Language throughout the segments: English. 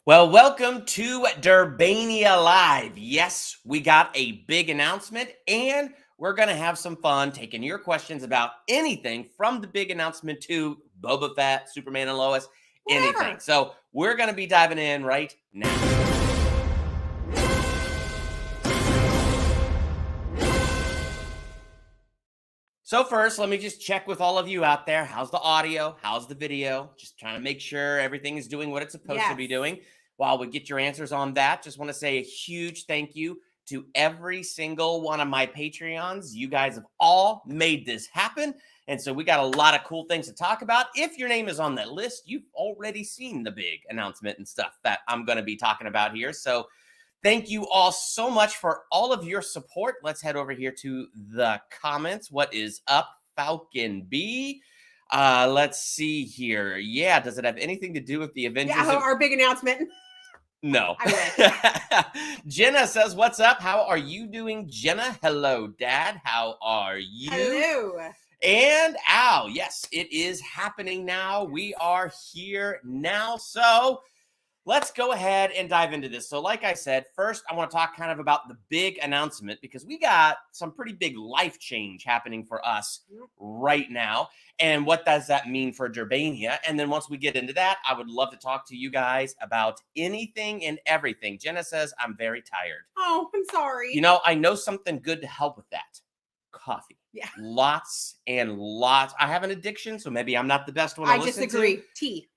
Well, welcome to Durbania Live. Yes, we got a big announcement, and we're going to have some fun taking your questions about anything from the big announcement to Boba Fett, Superman and Lois, Whatever. anything. So we're going to be diving in right now. So first, let me just check with all of you out there. How's the audio? How's the video? Just trying to make sure everything is doing what it's supposed to be doing. While we get your answers on that, just want to say a huge thank you to every single one of my Patreons. You guys have all made this happen. And so we got a lot of cool things to talk about. If your name is on that list, you've already seen the big announcement and stuff that I'm going to be talking about here. So thank you all so much for all of your support. Let's head over here to the comments. What is up, Falcon B? Let's see here. Yeah, does it have anything to do with the Avengers? Yeah, our big announcement. No. Jenna says, what's up? How are you doing, Jenna? Hello, Dad. How are you? Hello. And Al, yes, it is happening now. We are here now. So let's go ahead and dive into this. So like I said, first, I want to talk kind of about the big announcement because we got some pretty big life change happening for us right now. And what does that mean for Durbania? And then once we get into that, I would love to talk to you guys about anything and everything. Jenna says, I'm very tired. Oh, I'm sorry. You know, I know something good to help with that. Coffee. Yeah. Lots and lots. I have an addiction, so maybe I'm not the best one to listen to. I disagree. Tea.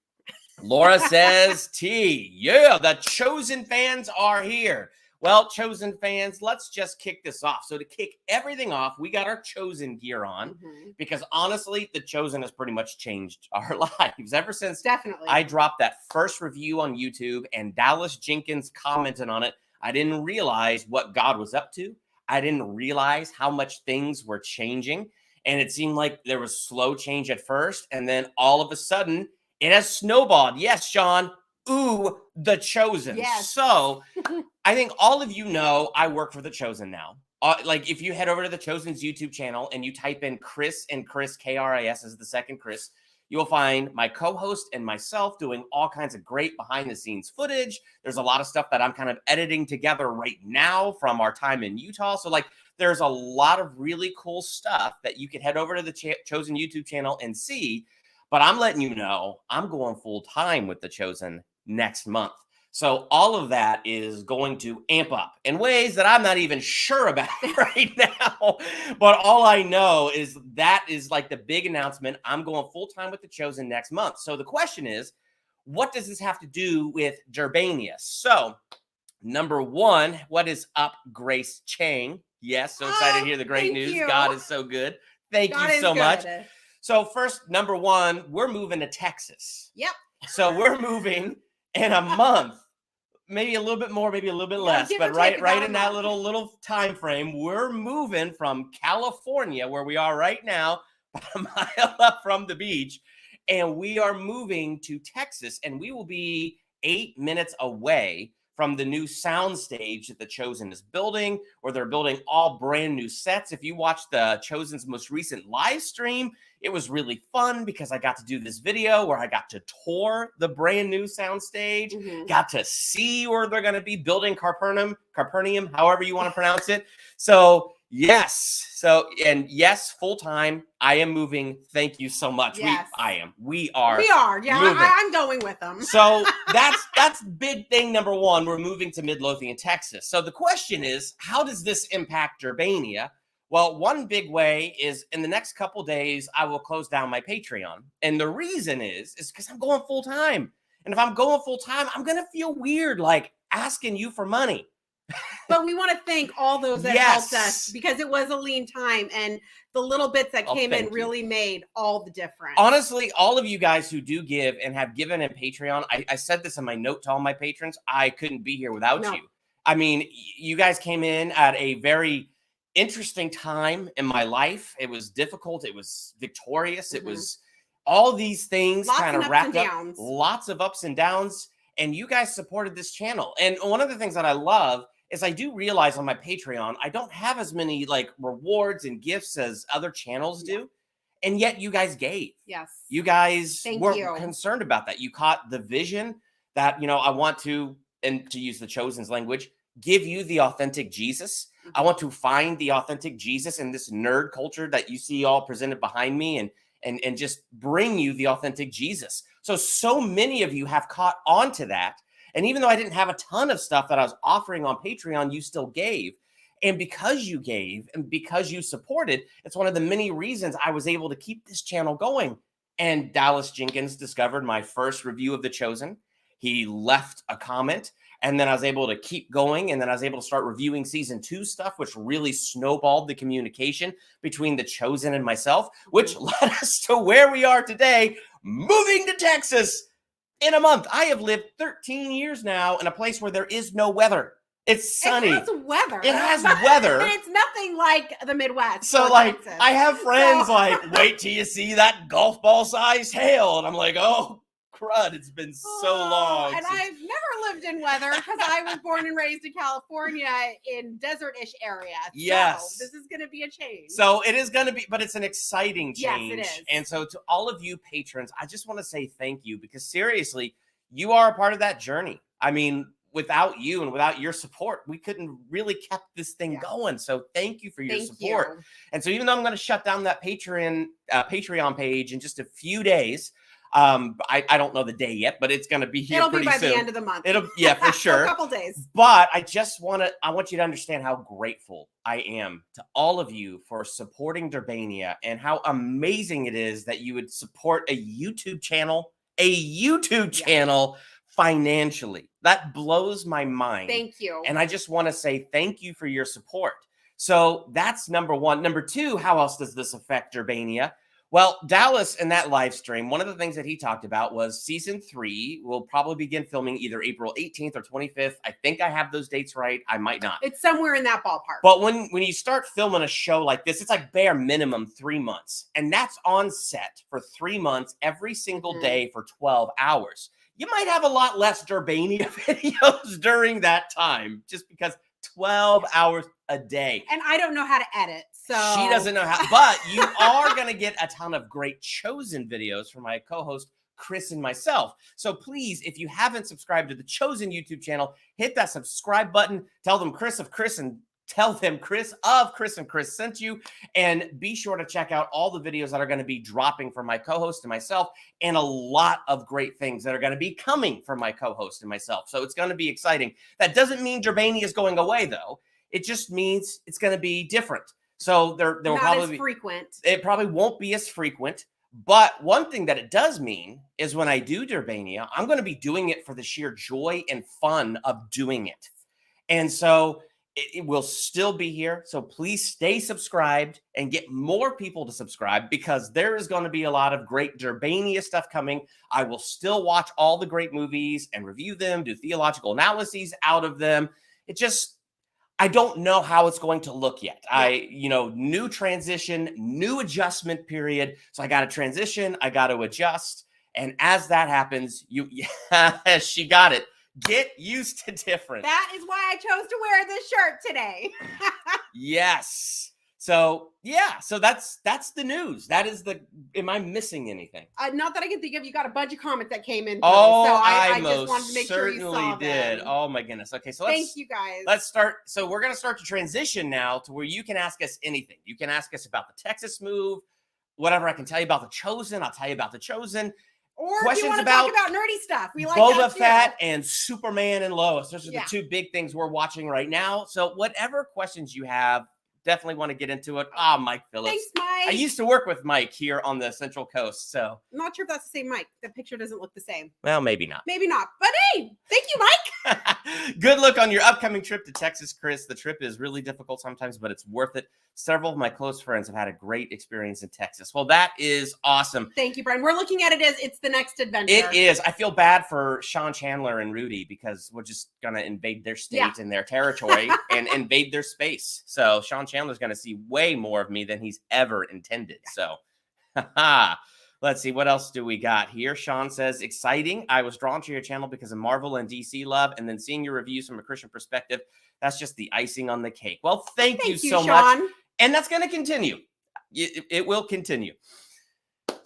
Laura says tea. Yeah, the Chosen fans are here. Well, Chosen fans, let's just kick this off. So to kick everything off, we got our Chosen gear on because honestly, the Chosen has pretty much changed our lives ever since I dropped that first review on YouTube and Dallas Jenkins commented on it. I didn't realize what God was up to. I didn't realize how much things were changing. And it seemed like there was slow change at first. And then all of a sudden, it has snowballed. Yes, Sean. Ooh, the Chosen. Yes. So I think all of you know I work for the Chosen now. Like if you head over to the Chosen's YouTube channel and you type in Chris and Chris, K-R-I-S is the second Chris, you'll find my co-host and myself doing all kinds of great behind the scenes footage. There's a lot of stuff that I'm kind of editing together right now from our time in Utah. So like there's a lot of really cool stuff that you could head over to the Chosen YouTube channel and see. But I'm letting you know I'm going full time with the Chosen next month. So all of that is going to amp up in ways that I'm not even sure about right now. But all I know is that is like the big announcement. I'm going full time with the Chosen next month. So the question is, what does this have to do with Durbania? So number one, what is up, Grace Chang? Yes, so excited to hear the great news. God is so good. Thank you so much. So first, number one, we're moving to Texas. Yep. So we're moving in a month, maybe a little bit more, maybe a little bit less, but right in that little time frame, we're moving from California, where we are right now, about a mile up from the beach, and we are moving to Texas, and we will be 8 minutes away from the new sound stage that the Chosen is building, or they're building all brand new sets. If you watch the Chosen's most recent live stream, it was really fun because I got to do this video where I got to tour the brand new sound stage, got to see where they're going to be building Capernaum, however you want to pronounce it. So yes. So, and yes, full time. I am moving. Thank you so much. Yes. We are. Yeah, I'm going with them. So that's big thing number one. We're moving to Midlothian, Texas. So the question is, how does this impact Durbania? Well, one big way is in the next couple days, I will close down my Patreon. And the reason is because I'm going full time. And if I'm going full time, I'm going to feel weird, like asking you for money. But we want to thank all those that helped us because it was a lean time and the little bits that came in really made all the difference. Honestly, all of you guys who do give and have given in Patreon, I said this in my note to all my patrons, I couldn't be here without you. I mean, you guys came in at a very interesting time in my life. It was difficult. It was victorious. It was all these things kind of wrapped up. Lots of ups and downs. And you guys supported this channel. And one of the things that I love is I do realize on my Patreon, I don't have as many like rewards and gifts as other channels do. And yet you guys gave. Yes. You guys were concerned about that. You caught the vision that, I want to, and to use the Chosen's language, give you the authentic Jesus. I want to find the authentic Jesus in this nerd culture that you see all presented behind me, and just bring you the authentic Jesus. So many of you have caught on to that. And even though I didn't have a ton of stuff that I was offering on Patreon, you still gave. And because you gave and because you supported, it's one of the many reasons I was able to keep this channel going. And Dallas Jenkins discovered my first review of The Chosen. He left a comment, and then I was able to keep going. And then I was able to start reviewing season 2 stuff, which really snowballed the communication between The Chosen and myself, which led us to where we are today, moving to Texas in a month. I have lived 13 years now in a place where there is no weather. It's sunny. It has weather. It has weather. And it's nothing like the Midwest. So like, Texas. I have friends like, wait till you see that golf ball sized hail. And I'm like, oh, crud. It's been so long. And I've never lived in weather because I was born and raised in California in desert-ish area. Yes. So this is going to be a change. So it is going to be, but it's an exciting change. Yes, it is. And so to all of you patrons, I just want to say thank you, because seriously, you are a part of that journey. I mean, without you and without your support, we couldn't really kept this thing going. So thank you for your support. And so even though I'm going to shut down that Patreon page in just a few days, I don't know the day yet, but it's going to be here pretty soon. It'll be by the end of the month. Yeah, for sure. A couple days. But I want you to understand how grateful I am to all of you for supporting Durbania, and how amazing it is that you would support a YouTube channel financially. That blows my mind. Thank you. And I just want to say thank you for your support. So that's number one. Number two, how else does this affect Durbania? Well, Dallas, in that live stream, one of the things that he talked about was season 3 will probably begin filming either April 18th or 25th. I think I have those dates right. I might not. It's somewhere in that ballpark. But when you start filming a show like this, it's like bare minimum 3 months. And that's on set for 3 months, every single day for 12 hours. You might have a lot less Durbania videos during that time, just because 12 hours a day. And I don't know how to edit. So she doesn't know how, but you are going to get a ton of great Chosen videos from my co-host, Chris, and myself. So please, if you haven't subscribed to the Chosen YouTube channel, hit that subscribe button. Tell them Chris of Chris, and tell them Chris of Chris and Chris sent you. And be sure to check out all the videos that are going to be dropping from my co-host and myself, and a lot of great things that are going to be coming from my co-host and myself. So it's going to be exciting. That doesn't mean Durbania is going away, though. It just means it's going to be different. So there will probably be frequent. It probably won't be as frequent. But one thing that it does mean is when I do Durbania, I'm going to be doing it for the sheer joy and fun of doing it. And so it will still be here. So please stay subscribed and get more people to subscribe, because there is going to be a lot of great Durbania stuff coming. I will still watch all the great movies and review them, do theological analyses out of them. I don't know how it's going to look yet. New transition, new adjustment period. So I got to transition, I got to adjust. And as that happens, she got it. Get used to different. That is why I chose to wear this shirt today. Yes. So yeah, so that's the news. That is am I missing anything? Not that I can think of. You got a bunch of comments that came in. Oh, so I just wanted to make sure you saw did. them. Oh my goodness. Okay, so thank you guys. Let's start. So we're gonna start to transition now to where you can ask us anything. You can ask us about the Texas move, whatever I can tell you about The Chosen. I'll tell you about The Chosen. Or questions if you want to talk about nerdy stuff. We like Boba Fett and Superman and Lois. Those are the 2 big things we're watching right now. So whatever questions you have, definitely want to get into it. Mike Phillips. Thanks, Mike. I used to work with Mike here on the Central Coast, so I'm not sure if that's the same Mike. The picture doesn't look the same. Well, maybe not. Maybe not. But hey, thank you, Mike. Good luck on your upcoming trip to Texas, Chris. The trip is really difficult sometimes, but it's worth it. Several of my close friends have had a great experience in Texas. Well, that is awesome. Thank you, Brian. We're looking at it as it's the next adventure. It is. I feel bad for Sean Chandler and Rudy, because we're just going to invade their state and their territory and invade their space. So Sean Chandler's going to see way more of me than he's ever intended. So, let's see. What else do we got here? Sean says, exciting. I was drawn to your channel because of Marvel and DC love, and then seeing your reviews from a Christian perspective, that's just the icing on the cake. Well, thank you so Sean. much. And that's going to continue. It will continue.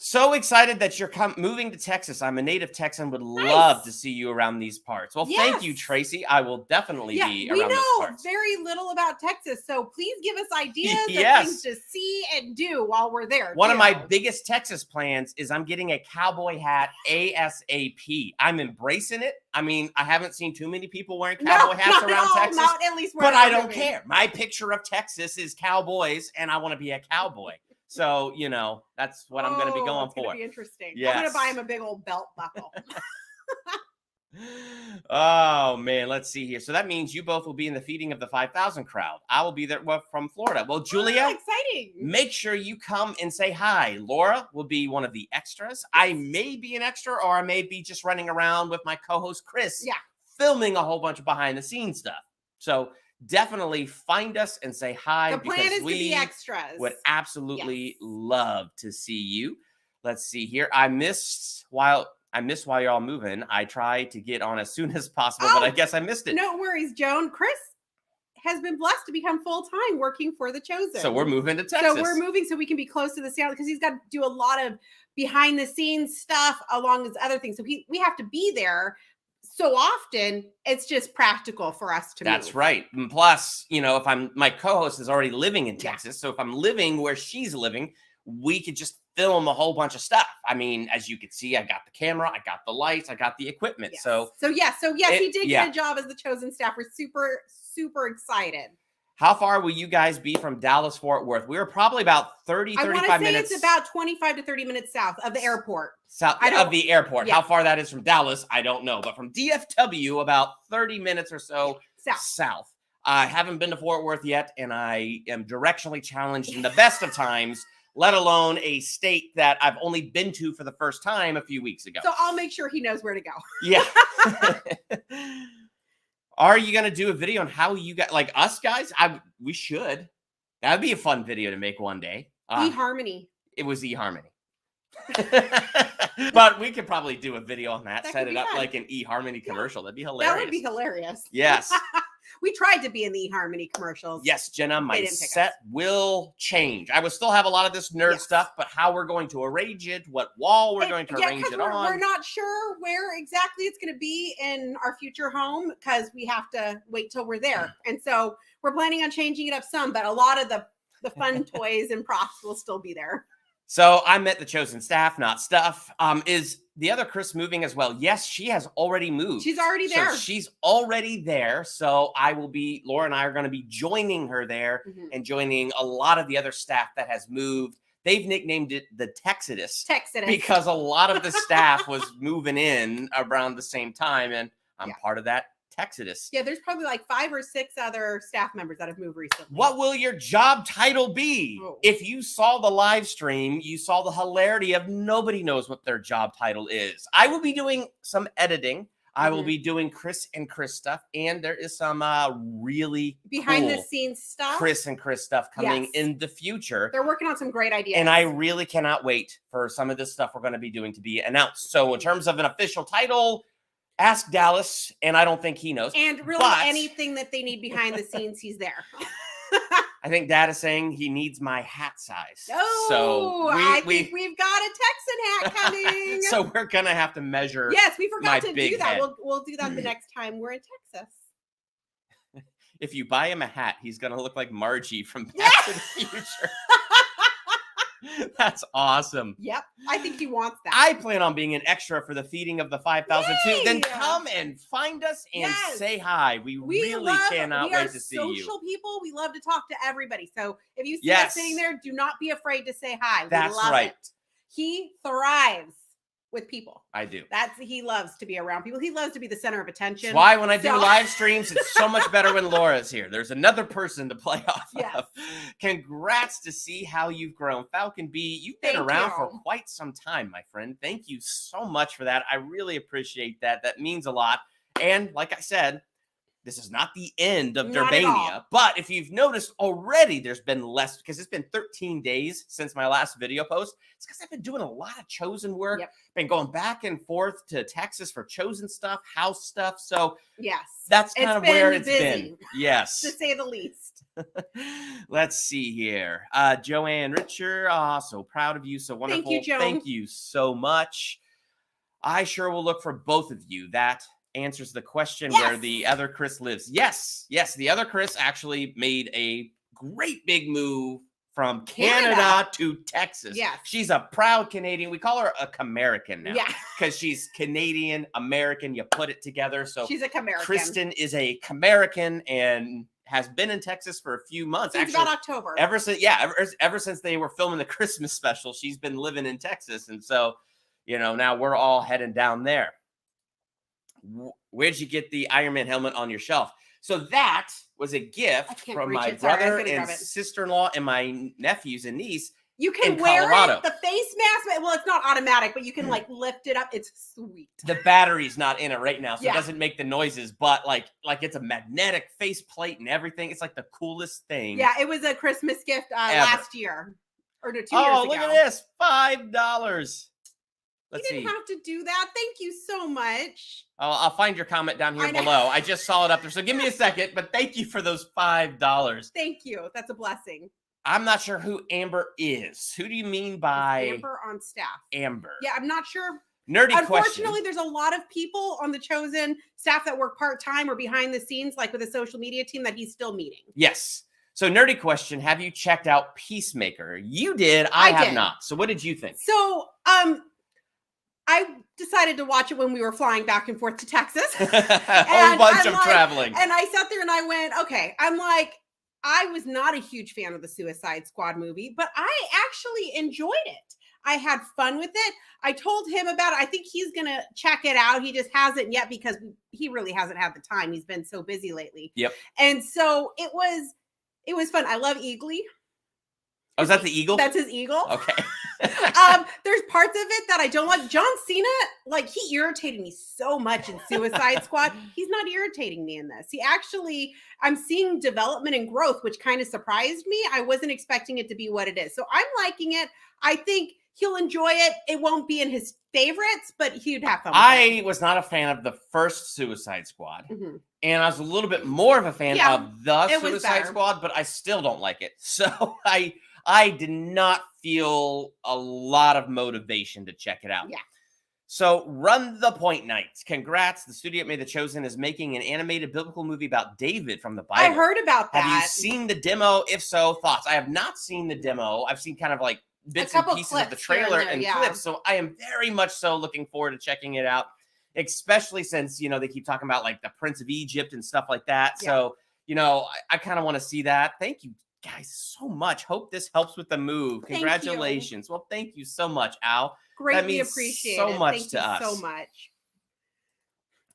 So excited that you're moving to Texas. I'm a native Texan. Would love to see you around these parts. Well, thank you, Tracy. I will definitely be around those parts. We know very little about Texas, so please give us ideas of things to see and do while we're there. One of my biggest Texas plans is I'm getting a cowboy hat ASAP. I'm embracing it. I mean, I haven't seen too many people wearing cowboy hats around Texas. Not at least but I don't care. My picture of Texas is cowboys, and I want to be a cowboy. So, you know, that's what I'm going to be going for. It's going to be interesting. Yes. I'm going to buy him a big old belt buckle. Oh, man. Let's see here. So that means you both will be in the feeding of the 5,000 crowd. I will be there from Florida. Well, Julia, exciting. Make sure you come and say hi. Laura will be one of the extras. I may be an extra, or I may be just running around with my co-host, Chris, filming a whole bunch of behind-the-scenes stuff. So definitely find us and say hi. The plan is to be extras. Would absolutely love to see you. Let's see here. I missed while you're all moving. I tried to get on as soon as possible, but I guess I missed it. No worries, Joan. Chris has been blessed to become full-time working for The Chosen. So we're moving to Texas. So we're moving so we can be close to the sound, because he's got to do a lot of behind-the-scenes stuff along with other things. So we have to be there so often. It's just practical for us to move. That's right. And plus, you know, my co-host is already living in Texas. So if I'm living where she's living, we could just film a whole bunch of stuff. I mean, as you can see, I got the camera, I got the lights, I got the equipment. So yes, he did get a job as the Chosen staff. We're super, super excited. How far will you guys be from Dallas, Fort Worth? We're probably about 35 minutes. I want to say it's about 25 to 30 minutes south of the airport. South of the airport. How far that is from Dallas, I don't know. But from DFW, about 30 minutes or so south. I haven't been to Fort Worth yet, and I am directionally challenged in the best of times, let alone a state that I've only been to for the first time a few weeks ago. So I'll make sure he knows where to go. Yeah. Are you going to do a video on how you got, like us guys? We should. That would be a fun video to make one day. eHarmony. It was eHarmony. But we could probably do a video on that. Set it up like an eHarmony commercial. That'd be hilarious. That would be hilarious. Yes. We tried to be in the eHarmony commercials. Yes, Jenna, my set will change. I will still have a lot of this nerd stuff, but how we're going to arrange it, what wall we're going to arrange it on. We're not sure where exactly it's going to be in our future home, because we have to wait till we're there. And so we're planning on changing it up some, but a lot of the fun toys and props will still be there. So I met the Chosen staff, not stuff. Is the other Chris moving as well? Yes, she has already moved. She's already there. So she's already there. So Laura and I are going to be joining her there and joining a lot of the other staff that has moved. They've nicknamed it the Texodus. Because a lot of the staff was moving in around the same time. And I'm part of that Texodus. Yeah, there's probably like 5 or 6 other staff members that have moved recently. What will your job title be? If you saw the live stream, you saw the hilarity of nobody knows what their job title is. I will be doing some editing. I will be doing Chris and Chris stuff, and there is some really behind cool the scenes stuff, Chris and Chris stuff coming in the future. They're working on some great ideas, and I really cannot wait for some of this stuff we're going to be doing to be announced. So in terms of an official title, ask Dallas, and I don't think he knows. And really anything that they need behind the scenes, he's there. I think Dad is saying he needs my hat size. Oh, so I think we've got a Texan hat coming. So we're going to have to measure. Yes, we forgot to do that. Head. We'll do that the next time we're in Texas. If you buy him a hat, he's going to look like Margie from Back to the Future. That's awesome. Yep. I think he wants that. I plan on being an extra for the feeding of the 5,000 too. Then come and find us and say hi. We really cannot wait to see you. We are social people. We love to talk to everybody. So if you see us sitting there, do not be afraid to say hi. That's right. He thrives with people. I do. He loves to be around people. He loves to be the center of attention. That's why when I do live streams, it's so much better when Laura's here. There's another person to play off of. Congrats to see how you've grown. Falcon B, you've been around for quite some time, my friend. Thank you so much for that. I really appreciate that. That means a lot. And like I said, this is not the end of Not at all. Durbania, but if you've noticed already, there's been less because it's been 13 days since my last video post. It's because I've been doing a lot of Chosen work, been going back and forth to Texas for Chosen stuff, house stuff. So yes, that's kind of where it's been. Yes. To say the least. Let's see here. Joanne Richer, so proud of you. So wonderful. Thank you, Joan. Thank you so much. I sure will look for both of you. That answers the question where the other Chris lives. Yes, the other Chris actually made a great big move from Canada to Texas. Yes. She's a proud Canadian. We call her a Camerican now. Yeah. Because she's Canadian, American, you put it together. So she's a Camerican. Kristen is a Camerican and has been in Texas for a few months. Since actually, about October. Ever since they were filming the Christmas special, she's been living in Texas. And so, now we're all heading down there. Where'd you get the Iron Man helmet on your shelf? So that was a gift from my brother and sister-in-law and my nephews and niece. You can wear it, the face mask. Well, it's not automatic, but you can like lift it up. It's sweet. The battery's not in it right now, so it doesn't make the noises, but like it's a magnetic face plate and everything. It's like the coolest thing. Yeah, it was a Christmas gift last year or 2 years ago. Oh, look at this. $5. You didn't have to do that. Thank you so much. I'll find your comment down here below. I just saw it up there. So give me a second, but thank you for those $5. Thank you. That's a blessing. I'm not sure who Amber is. Who do you mean by Amber on staff? Amber. Yeah, I'm not sure. Nerdy question. Unfortunately, there's a lot of people on the Chosen staff that work part-time or behind the scenes, like with a social media team that he's still meeting. Yes. So nerdy question. Have you checked out Peacemaker? You did. I have not. So what did you think? So, I decided to watch it when we were flying back and forth to Texas. A whole bunch of traveling. And I sat there and I went, okay. I'm like, I was not a huge fan of the Suicide Squad movie, but I actually enjoyed it. I had fun with it. I told him about it. I think he's going to check it out. He just hasn't yet because he really hasn't had the time. He's been so busy lately. Yep. And so it was fun. I love Eagly. Oh, is that the eagle? That's his eagle. Okay. There's parts of it that I don't like. John Cena, like he irritated me so much in Suicide Squad. He's not irritating me in this. I'm seeing development and growth, which kind of surprised me. I wasn't expecting it to be what it is. So I'm liking it. I think he'll enjoy it. It won't be in his favorites, but he'd have fun with I was not a fan of the first Suicide Squad. Mm-hmm. And I was a little bit more of a fan of the Suicide Squad, but I still don't like it. So I did not feel a lot of motivation to check it out. Yeah. So Run the Point Knights. Congrats. The studio that made The Chosen is making an animated biblical movie about David from the Bible. I heard about that. Have you seen the demo? If so, thoughts? I have not seen the demo. I've seen kind of like bits and pieces of the trailer and clips. So I am very much so looking forward to checking it out, especially since, they keep talking about like the Prince of Egypt and stuff like that. Yeah. So, I kind of want to see that. Thank you guys so much. Hope this helps with the move. Congratulations. Well, thank you so much, Al. Greatly appreciate so it. much thank to you us. So much.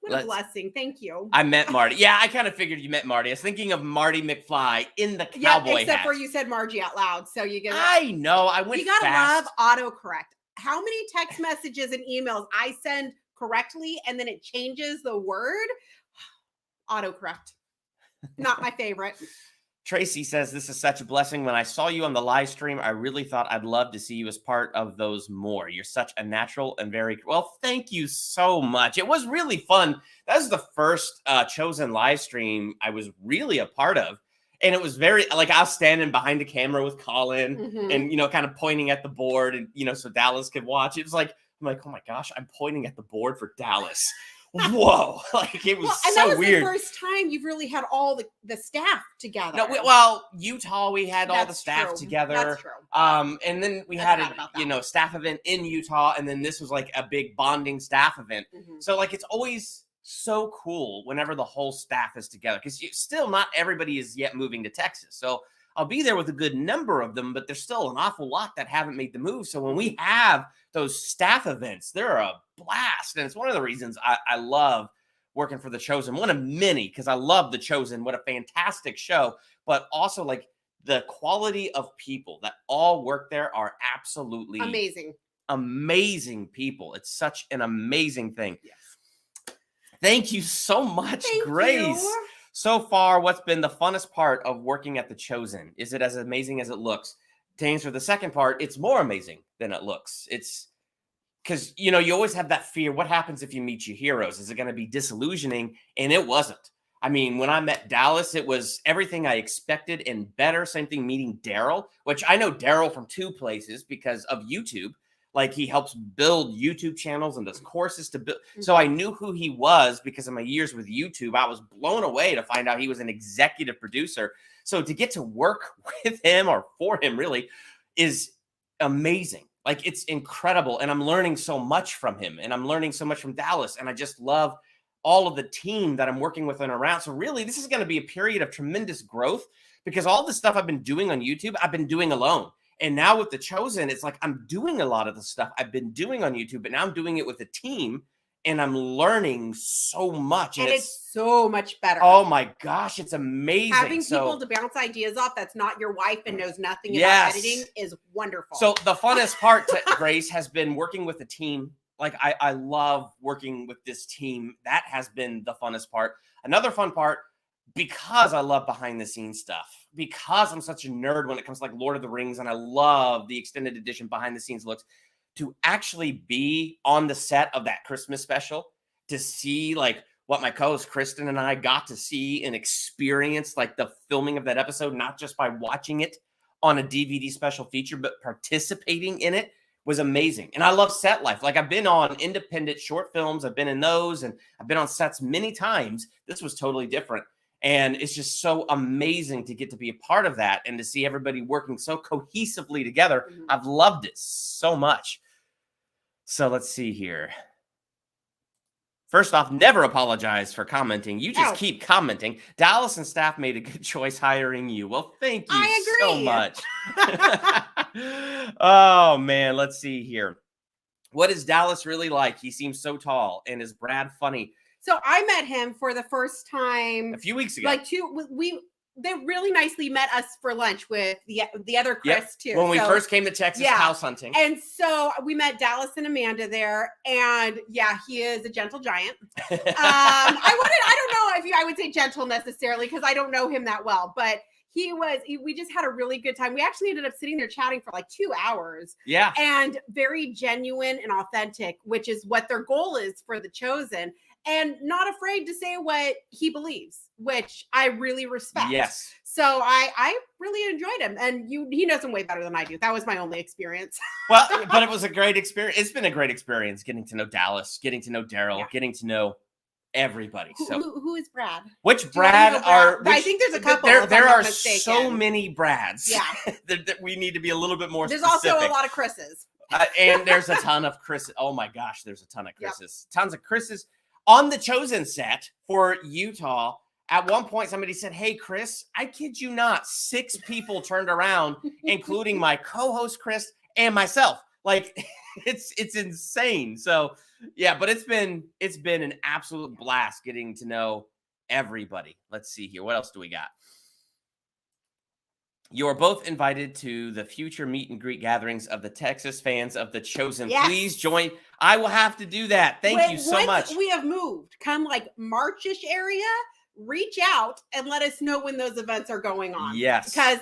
What a blessing. Thank you. I met Marty. Yeah, I kind of figured you met Marty. I was thinking of Marty McFly in the cowboy hat. Except for you said Margie out loud. So you get it. I know. I went You got to fast. love autocorrect. How many text messages and emails I send correctly and then it changes the word? Autocorrect. Not my favorite. Tracy says, this is such a blessing. When I saw you on the live stream, I really thought I'd love to see you as part of those more. You're such a natural and very well. Thank you so much. It was really fun. That was the first Chosen live stream I was really a part of. And it was very like I was standing behind the camera with Colin and, kind of pointing at the board and, so Dallas could watch. It was like, I'm like, oh my gosh, I'm pointing at the board for Dallas. Whoa, like it was and so that was weird. The first time you've really had all the staff together. No, Utah, we had all the staff together. That's true. And then we had a staff event in Utah, and then this was like a big bonding staff event. So like it's always so cool whenever the whole staff is together because still not everybody is yet moving to Texas. So I'll be there with a good number of them, but there's still an awful lot that haven't made the move. So when we have those staff events, they're a blast. And it's one of the reasons I love working for The Chosen. One of many, because I love The Chosen. What a fantastic show. But also like the quality of people that all work there are absolutely amazing people. It's such an amazing thing. Yes. Thank you so much, Grace. So far, what's been the funnest part of working at The Chosen? Is it as amazing as it looks? To answer the second part, it's more amazing than it looks. It's because, you know, you always have that fear. What happens if you meet your heroes? Is it going to be disillusioning? And it wasn't. I mean, when I met Dallas, it was everything I expected and better. Same thing meeting Daryl, which I know Daryl from two places because of YouTube. Like, he helps build YouTube channels and does courses to build. So I knew who he was because of my years with YouTube. I was blown away to find out he was an executive producer. So to get to work with him, or for him really, is amazing. Like, it's incredible. And I'm learning so much from him, and I'm learning so much from Dallas. And I just love all of the team that I'm working with and around. So really, this is going to be a period of tremendous growth, because all the stuff I've been doing on YouTube, I've been doing alone. And now with The Chosen, it's like I'm doing a lot of the stuff I've been doing on YouTube, but now I'm doing it with a team, and I'm learning so much. And it's so much better. Oh my gosh, it's amazing. Having people to bounce ideas off that's not your wife and knows nothing about editing is wonderful. So the funnest part, Grace, has been working with a team. Like, I love working with this team. That has been the funnest part. Another fun part, because I love behind the scenes stuff, because I'm such a nerd when it comes to like Lord of the Rings, and I love the extended edition behind the scenes looks, to actually be on the set of that Christmas special, to see like what my co-host Kristen and I got to see and experience, like the filming of that episode, not just by watching it on a DVD special feature, but participating in it, was amazing. And I love set life. Like, I've been on independent short films. I've been in those, and I've been on sets many times. This was totally different. And it's just so amazing to get to be a part of that and to see everybody working so cohesively together. I've loved it so much. So let's see here. First off, never apologize for commenting. You just keep commenting. Dallas and staff made a good choice hiring you. Well, thank you so much. Oh, man. Let's see here. What is Dallas really like? He seems so tall. And is Brad funny? So I met him for the first time a few weeks ago. Like they really nicely met us for lunch with the other Chris too. When we first came to Texas house hunting. And so we met Dallas and Amanda there, and he is a gentle giant. I don't know if I would say gentle necessarily, because I don't know him that well, but we just had a really good time. We actually ended up sitting there chatting for like 2 hours. Yeah. And very genuine and authentic, which is what their goal is for The Chosen. And not afraid to say what he believes, which I really respect. Yes. So I really enjoyed him. And he knows him way better than I do. That was my only experience. Well, but it was a great experience. It's been a great experience getting to know Dallas, getting to know Daryl, getting to know everybody. So who is Brad? Which Brad are... I think there's a couple. There are so many Brads. Yeah. that we need to be a little bit more There's specific. also a lot of Chris's. And there's a ton of Chris. Oh my gosh, there's a ton of Chris's. Tons of Chris's. On The Chosen set for Utah, at one point, somebody said, "Hey, Chris," I kid you not, 6 people turned around, including my co-host, Chris, and myself. Like, it's insane. So, yeah, but it's been an absolute blast getting to know everybody. Let's see here. What else do we got? You are both invited to the future meet and greet gatherings of the Texas fans of The Chosen. Yes. Please join. I will have to do that. Thank you so much. We have moved. Come like Marchish area, reach out and let us know when those events are going on. Yes. Because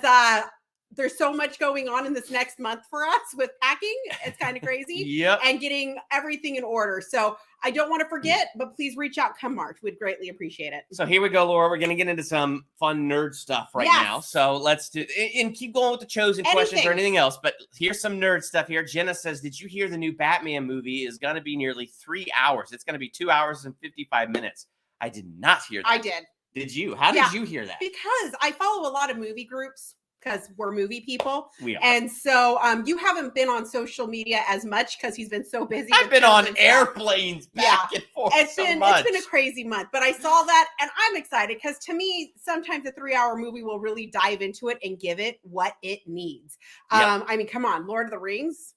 there's so much going on in this next month for us with packing. It's kind of crazy. Yep. And getting everything in order. So I don't want to forget, but please reach out come March. We'd greatly appreciate it. So here we go, Laura. We're going to get into some fun nerd stuff right now. So let's do, and keep going with the Chosen questions or anything else. But here's some nerd stuff here. Jenna says, did you hear the new Batman movie is going to be nearly 3 hours? It's going to be 2 hours and 55 minutes. I did not hear that. I did. Did you? How did you hear that? Because I follow a lot of movie groups. Because we're movie people. We are. And so you haven't been on social media as much because he's been so busy. I've been on airplanes back and forth It's been a crazy month. But I saw that and I'm excited because to me, sometimes a 3-hour movie will really dive into it and give it what it needs. I mean, come on, Lord of the Rings.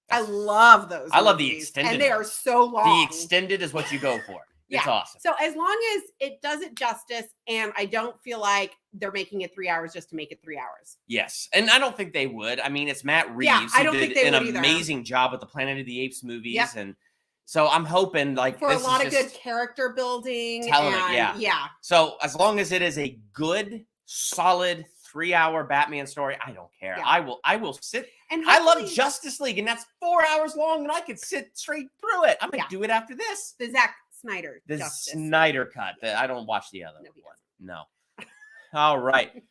I love those. I love the extended. And they are so long. The extended is what you go for. It's awesome. So as long as it does it justice and I don't feel like they're making it 3 hours just to make it 3 hours. Yes. And I don't think they would. I mean, it's Matt Reeves. I don't think they would an amazing job with the Planet of the Apes movies. And So I'm hoping like for a this lot is of just good character building. telling it, and yeah. So as long as it is a good, solid 3-hour Batman story, I don't care. Yeah. I will sit. And I love hopefully Justice League, and that's 4 hours long, and I could sit straight through it. I'm gonna Yeah. do it after this. the Zack Snyder The Justice. Snyder cut. I don't watch the other No, he one. No. All right.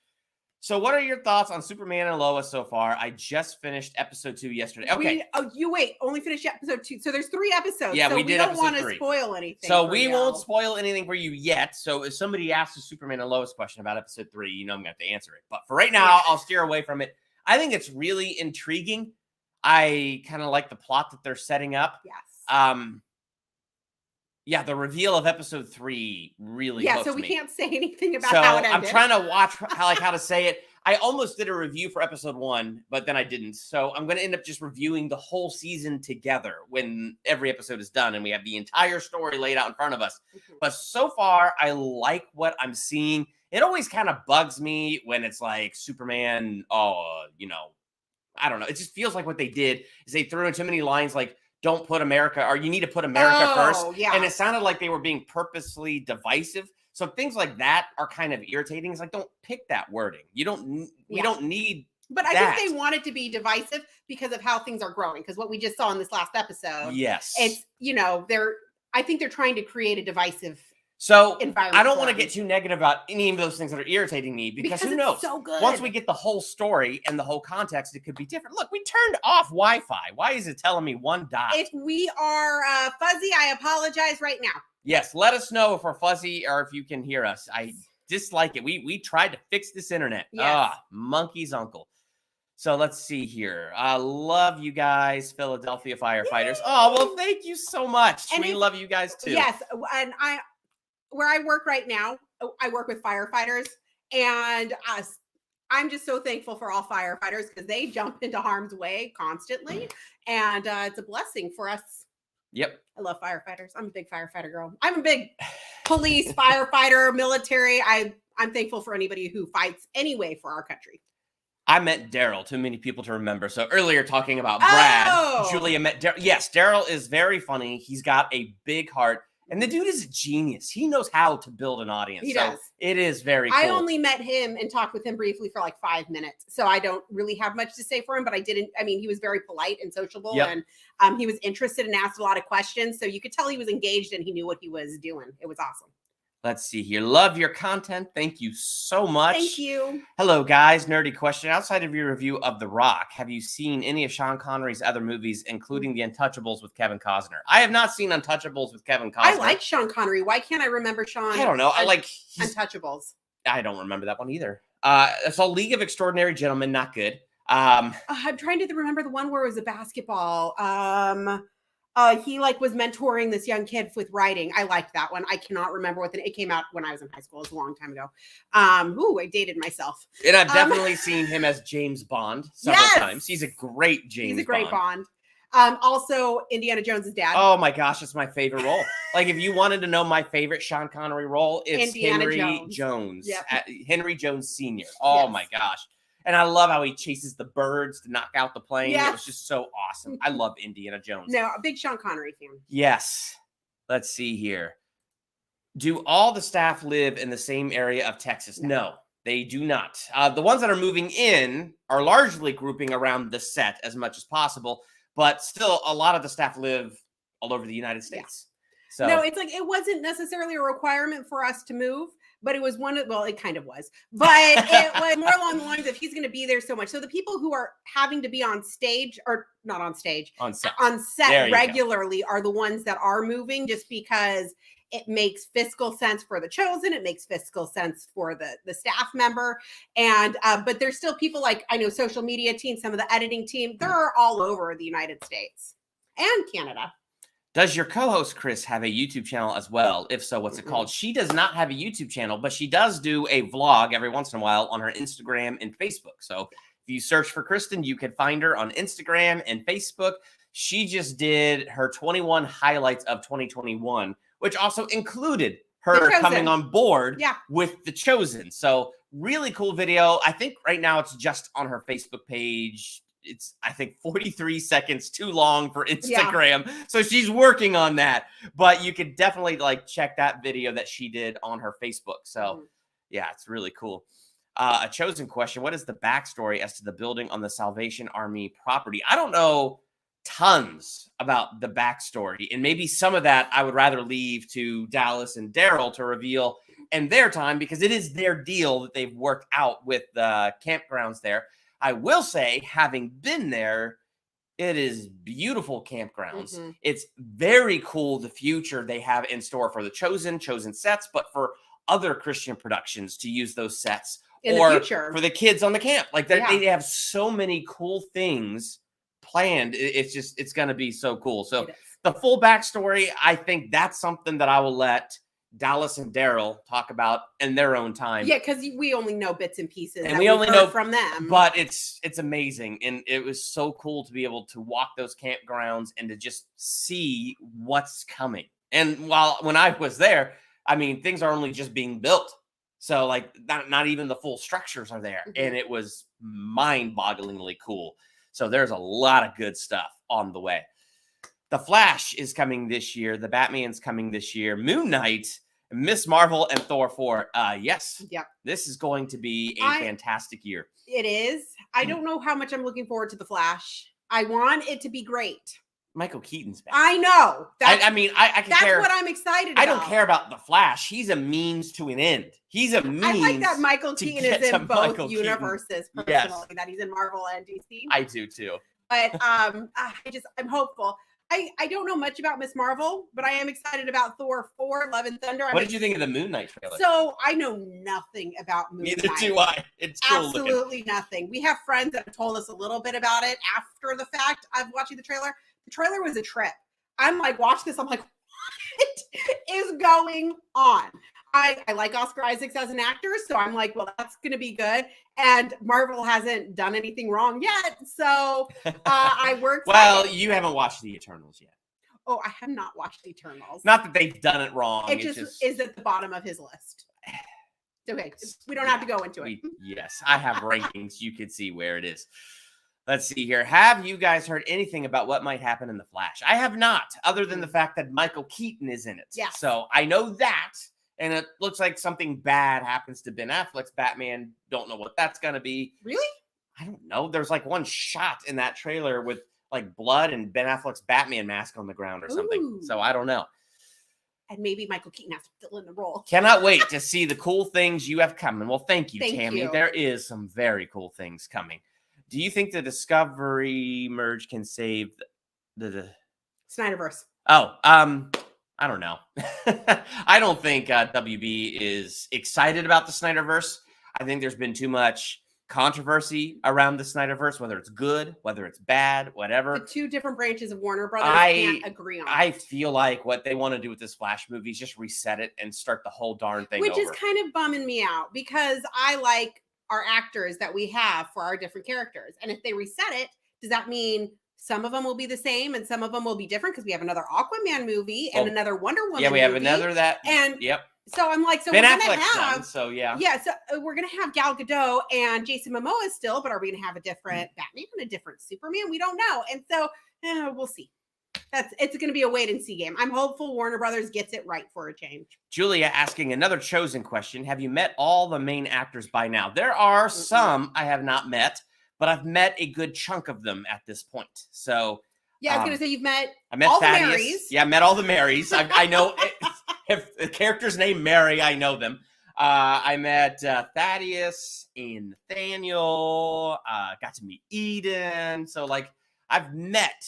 So what are your thoughts on Superman and Lois so far? I just finished episode 2 yesterday. Okay. You wait, only finished episode 2. So there's 3 episodes. Yeah, so we did don't episode want to 3. spoil anything. So for we you. won't spoil anything for you yet. So if somebody asks a Superman and Lois question about episode 3, you know I'm going to have to answer it. But for right now, I'll steer away from it. I think it's really intriguing. I kind of like the plot that they're setting up. Yes. Yeah, the reveal of episode 3 really hooked so we me. can't say anything about So how it ended. I'm trying to watch how to say it. I almost did a review for episode 1, but then I didn't. So I'm going to end up just reviewing the whole season together when every episode is done and we have the entire story laid out in front of us. Mhm. But so far, I like what I'm seeing. It always kind of bugs me when it's like Superman, I don't know. It just feels like what they did is they threw in too many lines like, don't put America, or you need to put America first. Yeah. And it sounded like they were being purposely divisive. So things like that are kind of irritating. It's like, don't pick that wording. We don't need. But I that. think they want it to be divisive because of how things are growing. Because what we just saw in this last episode, Yes. it's, I think they're trying to create a divisive So environment. I don't want to get too negative about any of those things that are irritating me because who it's knows? so good. Once we get the whole story and the whole context, it could be different. Look, we turned off Wi-Fi. Why is it telling me 1 dot? If we are fuzzy, I apologize right now. Yes, let us know if we're fuzzy or if you can hear us. I dislike it. We tried to fix this internet. Yes. Monkey's uncle. So let's see here. I love you guys, Philadelphia firefighters. Yay! Oh, well, thank you so much. And we love you guys too. Yes, and where I work right now, I work with firefighters, and I'm just so thankful for all firefighters because they jump into harm's way constantly, and it's a blessing for us. Yep. I love firefighters. I'm a big firefighter girl. I'm a big police, firefighter, military. I'm thankful for anybody who fights anyway for our country. I met Daryl. Too many people to remember. So earlier talking about Brad, Julia met Daryl. Yes, Daryl is very funny. He's got a big heart. And the dude is a genius. He knows how to build an audience. He so does. It is very cool. I only met him and talked with him briefly for like 5 minutes. So I don't really have much to say for him, but he was very polite and sociable. Yep. And he was interested and asked a lot of questions. So you could tell he was engaged and he knew what he was doing. It was awesome. Let's see here. Love your content. Thank you so much. Thank you. Hello, guys. Nerdy question. Outside of your review of The Rock, have you seen any of Sean Connery's other movies, including The Untouchables with Kevin Costner? I have not seen Untouchables with Kevin Costner. I like Sean Connery. Why can't I remember Sean? I don't know. I like Untouchables. I don't remember that one either. So League of Extraordinary Gentlemen, not good. I'm trying to remember the one where it was a basketball. He was mentoring this young kid with writing. I liked that one. I cannot remember it came out when I was in high school. It was a long time ago. I dated myself. And I've definitely seen him as James Bond several times. He's a great James Bond. He's a great Bond. Also Indiana Jones' dad. Oh my gosh, it's my favorite role. Like if you wanted to know my favorite Sean Connery role, it's Indiana Henry Jones. Yep. Henry Jones Sr. Oh my gosh. And I love how he chases the birds to knock out the plane. Yes. It was just so awesome. I love Indiana Jones. No, a big Sean Connery fan. Yes. Let's see here. Do all the staff live in the same area of Texas? No, they do not. The ones that are moving in are largely grouping around the set as much as possible, but still a lot of the staff live all over the United States. So no, it's like it wasn't necessarily a requirement for us to move. But it was it kind of was. But it was more along the lines of he's going to be there so much. So the people who are having to be on stage, or not on stage, on set regularly are the ones that are moving just because it makes fiscal sense for the chosen. It makes fiscal sense for the staff member. And but there's still people like, I know social media team, some of the editing team, they're all over the United States and Canada. Does your co-host Chris have a YouTube channel as well? If so, what's it called? She does not have a YouTube channel, but she does do a vlog every once in a while on her Instagram and Facebook. So if you search for Kristen, you can find her on Instagram and Facebook. She just did her 21 highlights of 2021, which also included her coming on board with The Chosen. So really cool video. I think right now it's just on her Facebook page. it's, I think, 43 seconds too long for Instagram. Yeah. So she's working on that. But you could definitely like check that video that she did on her Facebook. So yeah, it's really cool. A chosen question. What is the backstory as to the building on the Salvation Army property? I don't know tons about the backstory, and maybe some of that I would rather leave to Dallas and Daryl to reveal in their time, because it is their deal that they've worked out with the campgrounds there. I will say, having been there, it is beautiful campgrounds. It's very cool, the future they have in store for the chosen sets, but for other Christian productions to use those sets in the future for the kids on the camp. Like they have so many cool things planned. It's going to be so cool. So the full backstory, I think that's something that I will let Dallas and Daryl talk about in their own time. Yeah, because we only know bits and pieces, and we only know from them. But it's amazing, and it was so cool to be able to walk those campgrounds and to just see what's coming. And when I was there, I mean, things are only just being built, so like not even the full structures are there, and it was mind-bogglingly cool. So there's a lot of good stuff on the way. The Flash is coming this year. The Batman's coming this year. Moon Knight, Miss Marvel, and Thor 4. Yes. Yep. This is going to be a fantastic year. It is. I don't know how much I'm looking forward to The Flash. I want it to be great. Michael Keaton's back. I know. I can that's care. What I'm excited about. I don't care about The Flash. He's a means to an end. He's a means. I like that Michael Keaton is in both universes, personally, yes. that he's in Marvel and DC. I do too. But I'm hopeful. I don't know much about Miss Marvel, but I am excited about Thor 4, Love and Thunder. What did you think of the Moon Knight trailer? So I know nothing about Moon Knight. Neither do I. It's cool absolutely looking. Nothing. We have friends that have told us a little bit about it after the fact. I'm watching the trailer. The trailer was a trip. I'm like, watch this. I'm like, what is going on? I like Oscar Isaacs as an actor, so I'm like, well, that's going to be good. And Marvel hasn't done anything wrong yet, so I worked. Well, you haven't watched the Eternals yet. Oh, I have not watched Eternals. Not that they've done it wrong. It just is at the bottom of his list. Okay, we don't have to go into it. Yes, I have rankings. You can see where it is. Let's see here. Have you guys heard anything about what might happen in The Flash? I have not, other than the fact that Michael Keaton is in it. Yeah. So I know that. And it looks like something bad happens to Ben Affleck's Batman. Don't know what that's going to be. Really? I don't know. There's like one shot in that trailer with like blood and Ben Affleck's Batman mask on the ground or something. Ooh. So I don't know. And maybe Michael Keaton has to fill in the role. Cannot wait to see the cool things you have coming. Well, thank you, Tammy. There is some very cool things coming. Do you think the Discovery merge can save the Snyderverse? Oh, I don't know. I don't think WB is excited about the Snyderverse. I think there's been too much controversy around the Snyderverse, whether it's good, whether it's bad, whatever. The two different branches of Warner Brothers can't agree on it. I feel like what they want to do with this Flash movie is just reset it and start the whole darn thing over. Which is kind of bumming me out, because I like our actors that we have for our different characters. And if they reset it, does that mean some of them will be the same and some of them will be different? Because we have another Aquaman movie and another Wonder Woman movie. Yeah, we have another that. And yep. So I'm like, so Ben we're going to Affleck's have. done, so yeah. Yeah, so we're going to have Gal Gadot and Jason Momoa still, but are we going to have a different Batman and a different Superman? We don't know. And so we'll see. It's going to be a wait and see game. I'm hopeful Warner Brothers gets it right for a change. Julia asking another chosen question. Have you met all the main actors by now? There are some I have not met, but I've met a good chunk of them at this point. So yeah, I was going to say I met all Thaddeus. The Marys. Yeah, I met all the Marys. I know if the character's named Mary, I know them. I met Thaddeus and Nathaniel. Got to meet Eden. So like I've met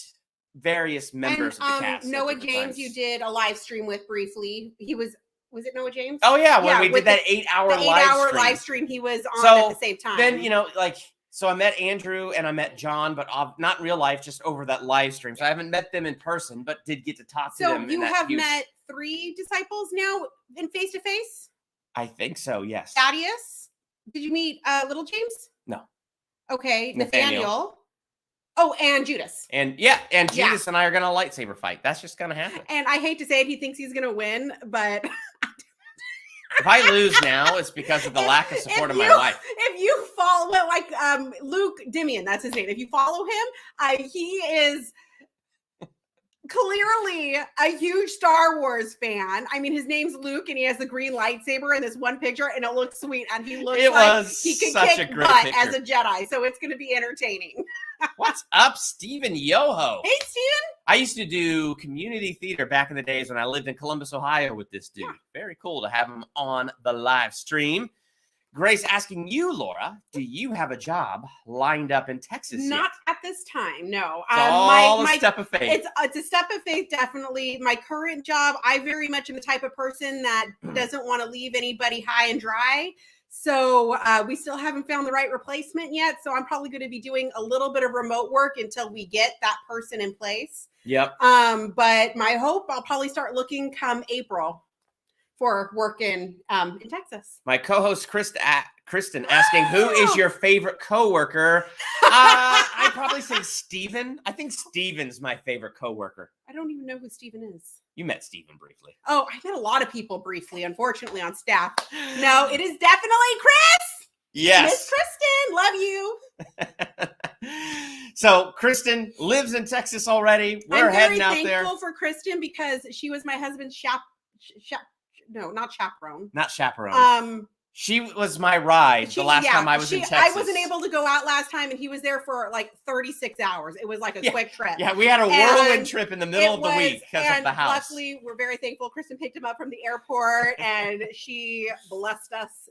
various members of the cast. Noah James, you did a live stream with briefly. He was it Noah James? Oh yeah, when we did that 8-hour live stream he was on at the same time. Then so I met Andrew and I met John, but not in real life, just over that live stream. So I haven't met them in person, but did get to talk to them. So you have met 3 disciples now in face to face? I think so. Yes. Thaddeus? Did you meet Little James? No. Okay, Nathaniel. Oh, and Judas. And Judas and I are going to lightsaber fight. That's just going to happen. And I hate to say it, he thinks he's going to win, but If I lose now, it's because of the lack of support of my wife. If you follow, like Luke Dimian, that's his name. If you follow him, he is clearly a huge Star Wars fan. I mean, his name's Luke, and he has the green lightsaber in this one picture, and it looks sweet. And he looks like he can kick butt as a Jedi, so it's going to be entertaining. What's up, Stephen Yoho? Hey, Stephen. I used to do community theater back in the days when I lived in Columbus, Ohio with this dude. Yeah. Very cool to have him on the live stream. Grace asking you, Laura, do you have a job lined up in Texas Not yet? at this time, no. It's all a step of faith. It's a step of faith, definitely. My current job, I very much am the type of person that doesn't want to leave anybody high and dry. So we still haven't found the right replacement yet. So I'm probably going to be doing a little bit of remote work until we get that person in place. Yep. But my hope, I'll probably start looking come April for work in Texas. My co-host Kristen asking, who is your favorite coworker? I'd probably say Steven. I think Steven's my favorite coworker. I don't even know who Steven is. You met Steven briefly. Oh, I met a lot of people briefly, unfortunately, on staff. No, it is definitely Chris. Yes. Miss Kristen, love you. So Kristen lives in Texas already. We're heading out there. I'm very thankful for Kristen because she was my husband's not chaperone. Not chaperone. She was my ride the last time I was in Texas. I wasn't able to go out last time, and he was there for like 36 hours. It was like a quick trip. Yeah, we had a whirlwind trip in the middle of the week because of the house. Luckily, we're very thankful. Kristen picked him up from the airport, and she blessed us.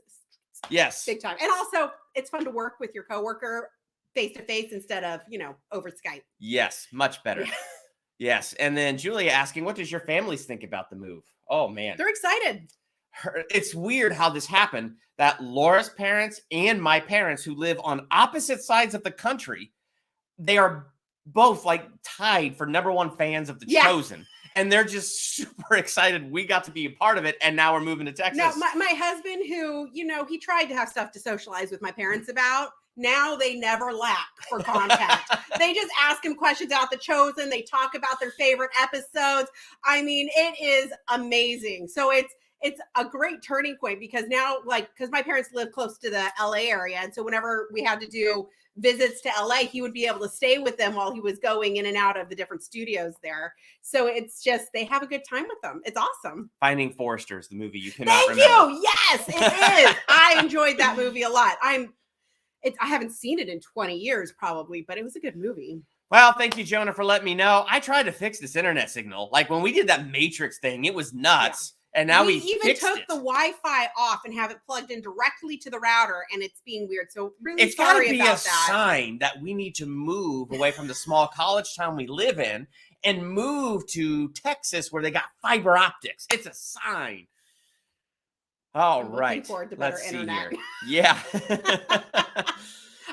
Yes. Big time. And also, it's fun to work with your coworker face-to-face instead of, over Skype. Yes, much better. Yes. And then Julia asking, what does your families think about the move? Oh, man. They're excited. It's weird how this happened, that Laura's parents and my parents, who live on opposite sides of the country, they are both like tied for #1 fans of The Chosen. And they're just super excited we got to be a part of it, and now we're moving to Texas. No, my husband, who, he tried to have stuff to socialize with my parents about. Now they never lack for contact. They just ask him questions about The Chosen. They talk about their favorite episodes. I mean, it is amazing. So it's a great turning point because now, because my parents live close to the LA area. And so whenever we had to do visits to LA, he would be able to stay with them while he was going in and out of the different studios there. So it's just, they have a good time with them. It's awesome. Finding Forresters, the movie you cannot remember. Thank you. Yes, it is. I enjoyed that movie a lot. I haven't seen it in 20 years probably, but it was a good movie. Well, thank you, Jonah, for letting me know. I tried to fix this internet signal. Like when we did that Matrix thing, it was nuts. Yeah. And now we even took the Wi-Fi off and have it plugged in directly to the router, and it's being weird. So really sorry about that. It's got to be a sign that we need to move away from the small college town we live in and move to Texas where they got fiber optics. It's a sign. All right. Looking forward to better internet. Yeah.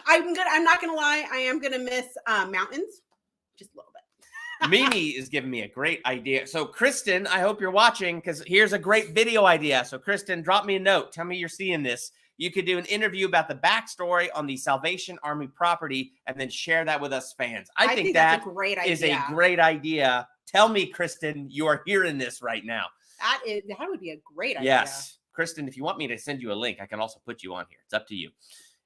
I'm not gonna lie. I am gonna miss mountains just a little bit. Mimi is giving me a great idea. So, Kristen, I hope you're watching because here's a great video idea. So, Kristen, drop me a note. Tell me you're seeing this. You could do an interview about the backstory on the Salvation Army property and then share that with us fans. I think that is a great idea. Tell me, Kristen, you are hearing this right now. That would be a great idea. Yes. Kristen, if you want me to send you a link, I can also put you on here. It's up to you.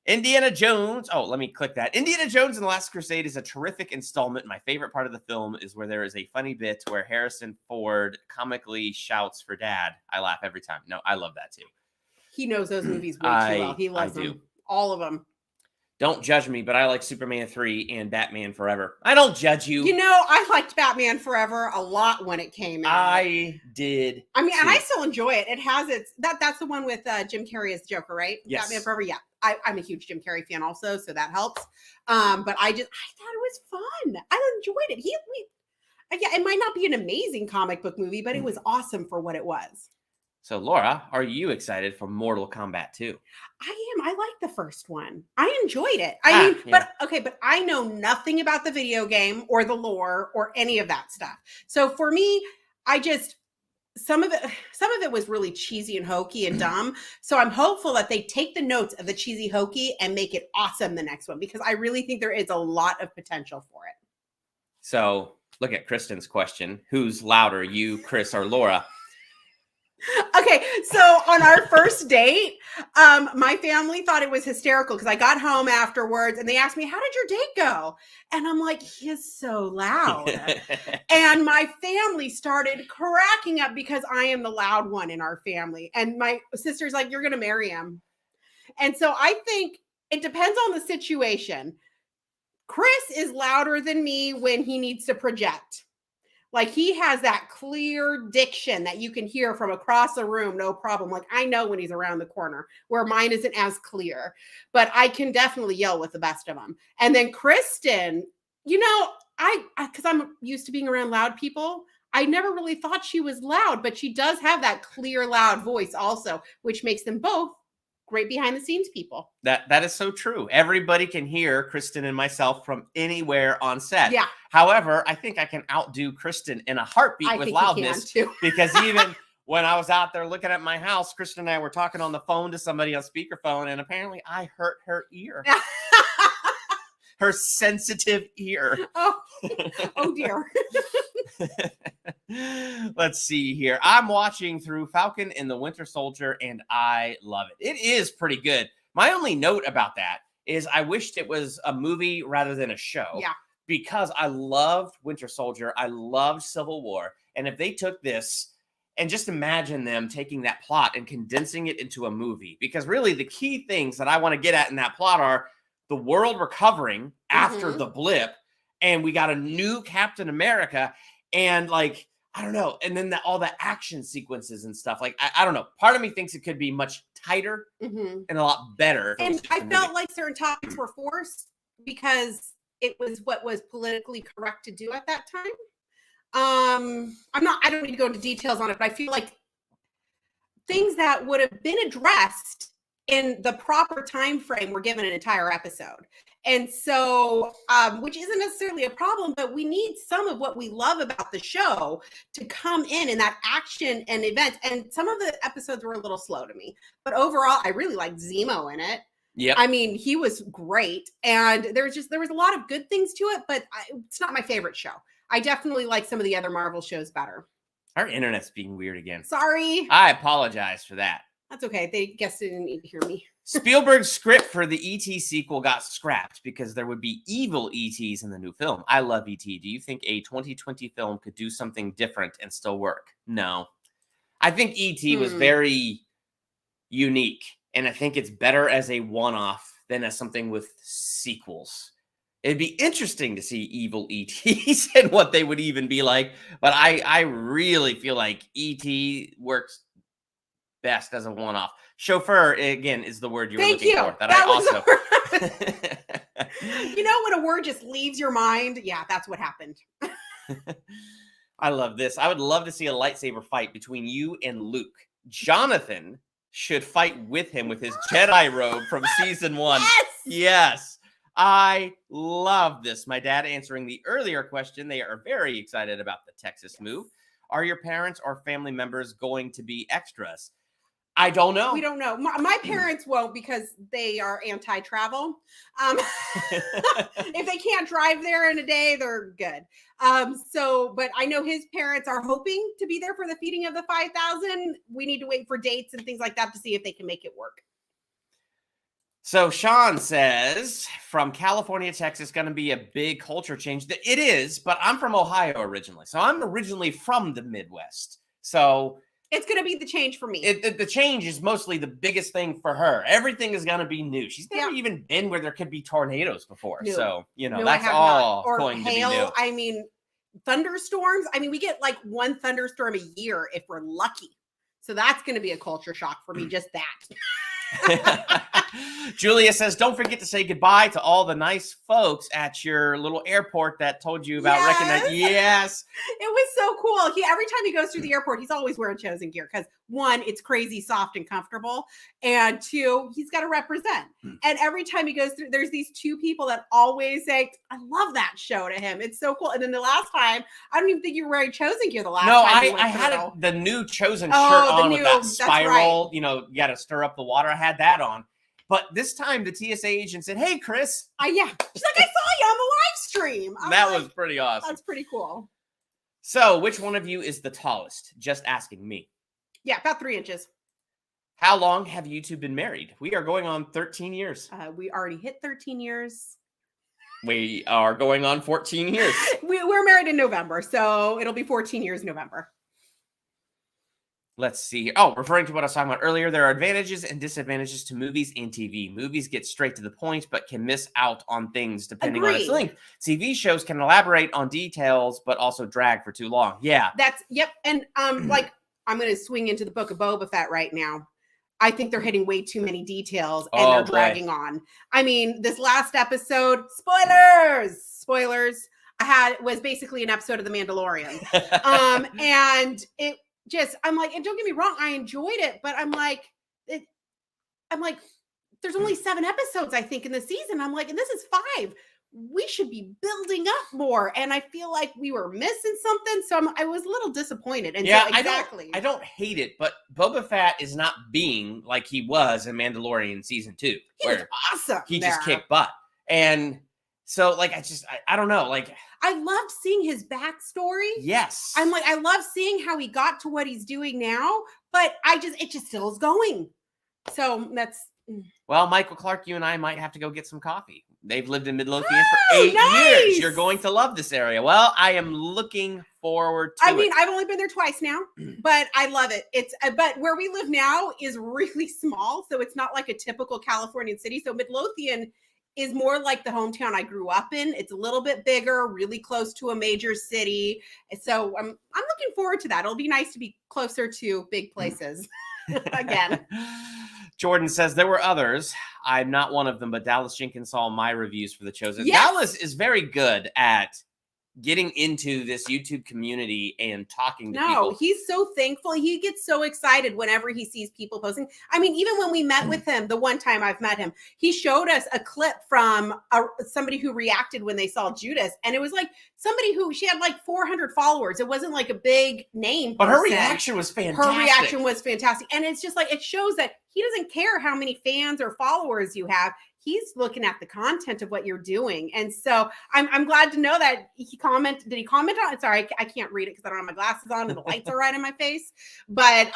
Indiana Jones. Oh, let me click that. Indiana Jones and the Last Crusade is a terrific installment. My favorite part of the film is where there is a funny bit where Harrison Ford comically shouts for dad. I laugh every time. No, I love that too. He knows those movies way too well. He loves them. All of them. Don't judge me, but I like Superman 3 and Batman Forever. I don't judge you. I liked Batman Forever a lot when it came out. I did. I mean, and I still enjoy it. It has that's the one with Jim Carrey as Joker, right? Yes. Batman Forever, yeah. I'm a huge Jim Carrey fan also, so that helps. But I thought it was fun. I enjoyed it. It might not be an amazing comic book movie, but it was awesome for what it was. So, Laura, are you excited for Mortal Kombat 2? I am. I like the first one. I enjoyed it. But I know nothing about the video game or the lore or any of that stuff. So for me, some of it was really cheesy and hokey and dumb. So I'm hopeful that they take the notes of the cheesy hokey and make it awesome the next one, because I really think there is a lot of potential for it. So look at Kristen's question. Who's louder, you, Chris, or Laura? Okay, so on our first date, my family thought it was hysterical because I got home afterwards and they asked me, "How did your date go?" And I'm like, "He is so loud." And my family started cracking up because I am the loud one in our family. And my sister's like, "You're going to marry him." And so I think it depends on the situation. Chris is louder than me when he needs to project. Like he has that clear diction that you can hear from across the room, no problem. Like I know when he's around the corner, where mine isn't as clear, but I can definitely yell with the best of them. And then Kristen, you know, because I'm used to being around loud people, I never really thought she was loud, but she does have that clear, loud voice also, which makes them both great behind the scenes people. That is so true. Everybody can hear Kristen and myself from anywhere on set. Yeah. However, I think I can outdo Kristen in a heartbeat with loudness too. because even when I was out there looking at my house, Kristen and I were talking on the phone to somebody on speakerphone, and apparently I hurt her ear. Her sensitive ear. Oh dear. Let's see here. I'm watching through Falcon and the Winter Soldier, and I love it. It is pretty good. My only note about that is I wished it was a movie rather than a show. Yeah. Because I loved Winter Soldier. I loved Civil War. And if they took this and just imagine them taking that plot and condensing it into a movie, because really the key things that I want to get at in that plot are the world recovering after the blip, and we got a new Captain America, and like, I don't know, and then all the action sequences and stuff. Like, I don't know. Part of me thinks it could be much tighter and a lot better. And I felt like certain topics were forced because it was what was politically correct to do at that time. I don't need to go into details on it, but I feel like things that would have been addressed in the proper time frame were given an entire episode. And so, which isn't necessarily a problem, but we need some of what we love about the show to come in that action and events. And some of the episodes were a little slow to me, but overall, I really liked Zemo in it. Yeah, I mean, he was great, and there was a lot of good things to it, but it's not my favorite show. I definitely like some of the other Marvel shows better. Our internet's being weird again. Sorry. I apologize for that. That's okay. They guess they didn't need to hear me. Spielberg's script for the E.T. sequel got scrapped because there would be evil E.T.s in the new film. I love E.T. Do you think a 2020 film could do something different and still work? No. I think E.T. was very unique, and I think it's better as a one-off than as something with sequels. It'd be interesting to see evil E.T.s and what they would even be like, but I really feel like E.T. works best as a one-off. Chauffeur, again, is the word you were looking for. That you know when a word just leaves your mind? Yeah, that's what happened. I love this. I would love to see a lightsaber fight between you and Luke. Jonathan should fight with him with his Jedi robe from season 1. Yes. I love this. My dad answering the earlier question. They are very excited about the Texas move. Are your parents or family members going to be extras? I don't know. We don't know. My parents won't because they are anti-travel. If they can't drive there in a day, they're good. But I know his parents are hoping to be there for the feeding of the 5,000. We need to wait for dates and things like that to see if they can make it work. So Sean says, from California, Texas, going to be a big culture change. It is, but I'm from Ohio originally. So I'm originally from the Midwest. So it's going to be the change for me. The change is mostly the biggest thing for her. Everything is going to be new. She's never even been where there could be tornadoes before. No. So, that's all going hail, to be new. I mean, thunderstorms. I mean, we get like one thunderstorm a year if we're lucky. So that's going to be a culture shock for me, just that. Julia says, don't forget to say goodbye to all the nice folks at your little airport that told you about recognizing. Yes. It was so cool. Every time he goes through the airport, he's always wearing Chosen gear because 1, it's crazy soft and comfortable. And 2, he's got to represent. And every time he goes through, there's these 2 people that always say, I love that show to him. It's so cool. And then the last time, I don't even think you were wearing Chosen gear the last time. No, I had the new Chosen shirt on with that spiral, you got to stir up the water. I had that on. But this time the TSA agent said, hey, Chris. Yeah. She's like, I saw you on the live stream. That was pretty awesome. That's pretty cool. So which one of you is the tallest? Just asking me. Yeah, about 3 inches. How long have you two been married? We are going on 13 years. We already hit 13 years. We are going on 14 years. We're married in November, so it'll be 14 years in November. Let's see. Oh, referring to what I was talking about earlier, there are advantages and disadvantages to movies and TV. Movies get straight to the point, but can miss out on things depending on its length. TV shows can elaborate on details, but also drag for too long. Yeah. Yep. And like I'm going to swing into the Book of Boba Fett right now. I think they're hitting way too many details and they're dragging on. I mean, this last episode, spoilers, was basically an episode of The Mandalorian. And it just, I'm like, and don't get me wrong, I enjoyed it, but I'm like, there's only 7 episodes, I think, in the season. I'm like, and this is 5. We should be building up more. And I feel like we were missing something. So I was a little disappointed. And yeah, so exactly. I don't hate it, but Boba Fett is not being like he was in Mandalorian season 2. He was awesome. He just kicked butt. And so like, I don't know. Like, I loved seeing his backstory. Yes. I'm like, I love seeing how he got to what he's doing now, but it just still is going. So that's. Well, Michael Clark, you and I might have to go get some coffee. They've lived in Midlothian for 8 years. You're going to love this area. Well, I am looking forward to it. I mean, I've only been there twice now, but I love it. But where we live now is really small, so it's not like a typical Californian city. So Midlothian is more like the hometown I grew up in. It's a little bit bigger, really close to a major city. So I'm looking forward to that. It'll be nice to be closer to big places again. Jordan says there were others. I'm not one of them, but Dallas Jenkins saw my reviews for The Chosen. Yes. Dallas is very good at getting into this YouTube community and talking to people. No, he's so thankful. He gets so excited whenever he sees people posting. I mean, even when we met with him, the one time I've met him, he showed us a clip from somebody who reacted when they saw Judas. And it was like she had like 400 followers. It wasn't like a big name. But her reaction was fantastic. And it's just like, it shows that he doesn't care how many fans or followers you have. He's looking at the content of what you're doing. And so I'm glad to know that he commented. Did he comment on it? Sorry, I can't read it because I don't have my glasses on and the lights are right in my face. But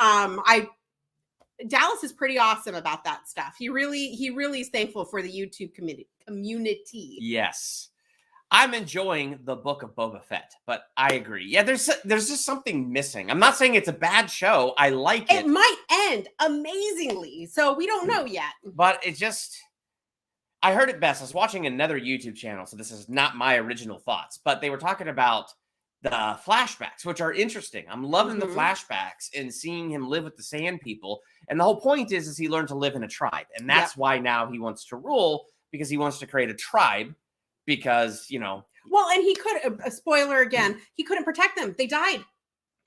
Dallas is pretty awesome about that stuff. He really is thankful for the YouTube community. Yes. I'm enjoying the Book of Boba Fett, but I agree. Yeah, there's just something missing. I'm not saying it's a bad show. I like it. It might end amazingly. So we don't know yet. But I heard it best. I was watching another YouTube channel, so this is not my original thoughts, but they were talking about the flashbacks, which are interesting. I'm loving the flashbacks and seeing him live with the Sand People. And the whole point is he learned to live in a tribe. And that's why now he wants to rule, because he wants to create a tribe because, Well, and he could, a spoiler again, he couldn't protect them. They died.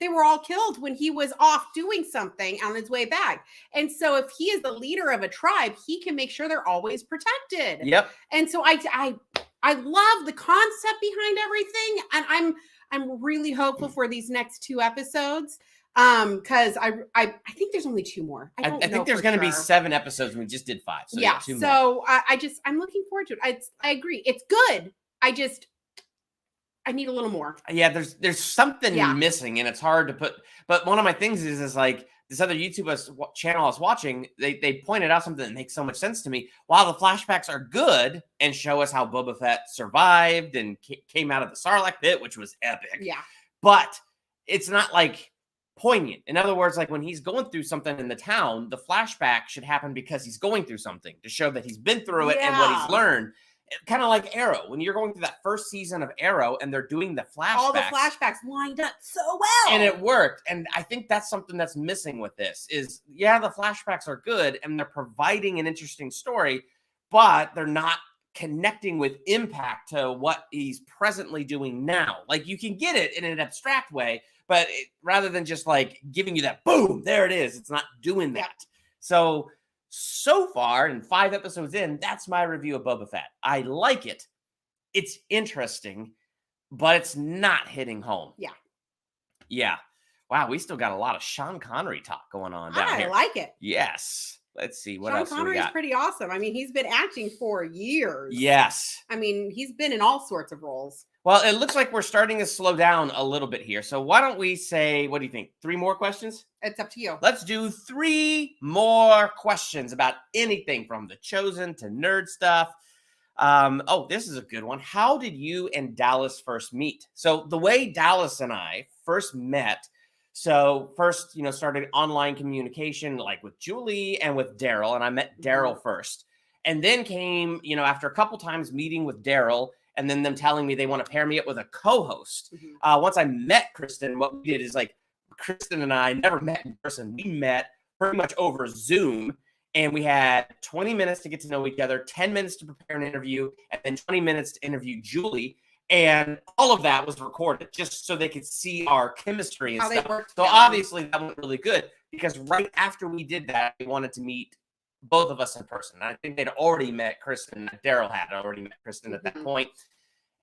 They were all killed when he was off doing something on his way back. And so if he is the leader of a tribe, he can make sure they're always protected. Yep. And so I love the concept behind everything. And I'm really hopeful for these next 2 episodes. Because I think there's only 2 more. I think there's going to be 7 episodes. And we just did 5. So yeah. 2 more. So I'm looking forward to it. I agree. It's good. I need a little more. Yeah, there's something missing, and it's hard to put. But one of my things is like this other YouTube channel I was watching. They pointed out something that makes so much sense to me. While the flashbacks are good and show us how Boba Fett survived and came out of the Sarlacc pit, which was epic. Yeah, but it's not like poignant. In other words, like when he's going through something in the town, the flashback should happen because he's going through something to show that he's been through it and what he's learned. Kind of like Arrow. When you're going through that first season of Arrow and they're doing the flashbacks. All the flashbacks lined up so well. And it worked. And I think that's something that's missing with this is, the flashbacks are good and they're providing an interesting story, but they're not connecting with impact to what he's presently doing now. Like you can get it in an abstract way, but rather than just like giving you that boom, there it is. It's not doing that. So far, in 5 episodes in, that's my review of Boba Fett. I like it. It's interesting, but it's not hitting home. Yeah. Yeah. Wow, we still got a lot of Sean Connery talk going on down here. I like it. Yes. Let's see what Sean else do we Connery is got. pretty awesome. I mean, he's been acting for years. Yes. I mean, he's been in all sorts of roles. Well, it looks like we're starting to slow down a little bit here. So why don't we say, what do you think? 3 more questions? It's up to you. Let's do 3 more questions about anything from The Chosen to nerd stuff. Oh, this is a good one. How did you and Dallas first meet? So the way Dallas and I first met, so first, started online communication like with Julie and with Daryl, and I met Daryl first. And then came, after a couple times meeting with Daryl, and then them telling me they want to pair me up with a co-host. Once I met Kristen, what we did is like Kristen and I never met in person. We met pretty much over Zoom, and we had 20 minutes to get to know each other, 10 minutes to prepare an interview, and then 20 minutes to interview Julie. And all of that was recorded just so they could see our chemistry and stuff. So obviously that went really good because right after we did that, we wanted to meet both of us in person. I think they'd already met Kristen. Daryl had already met Kristen at that point.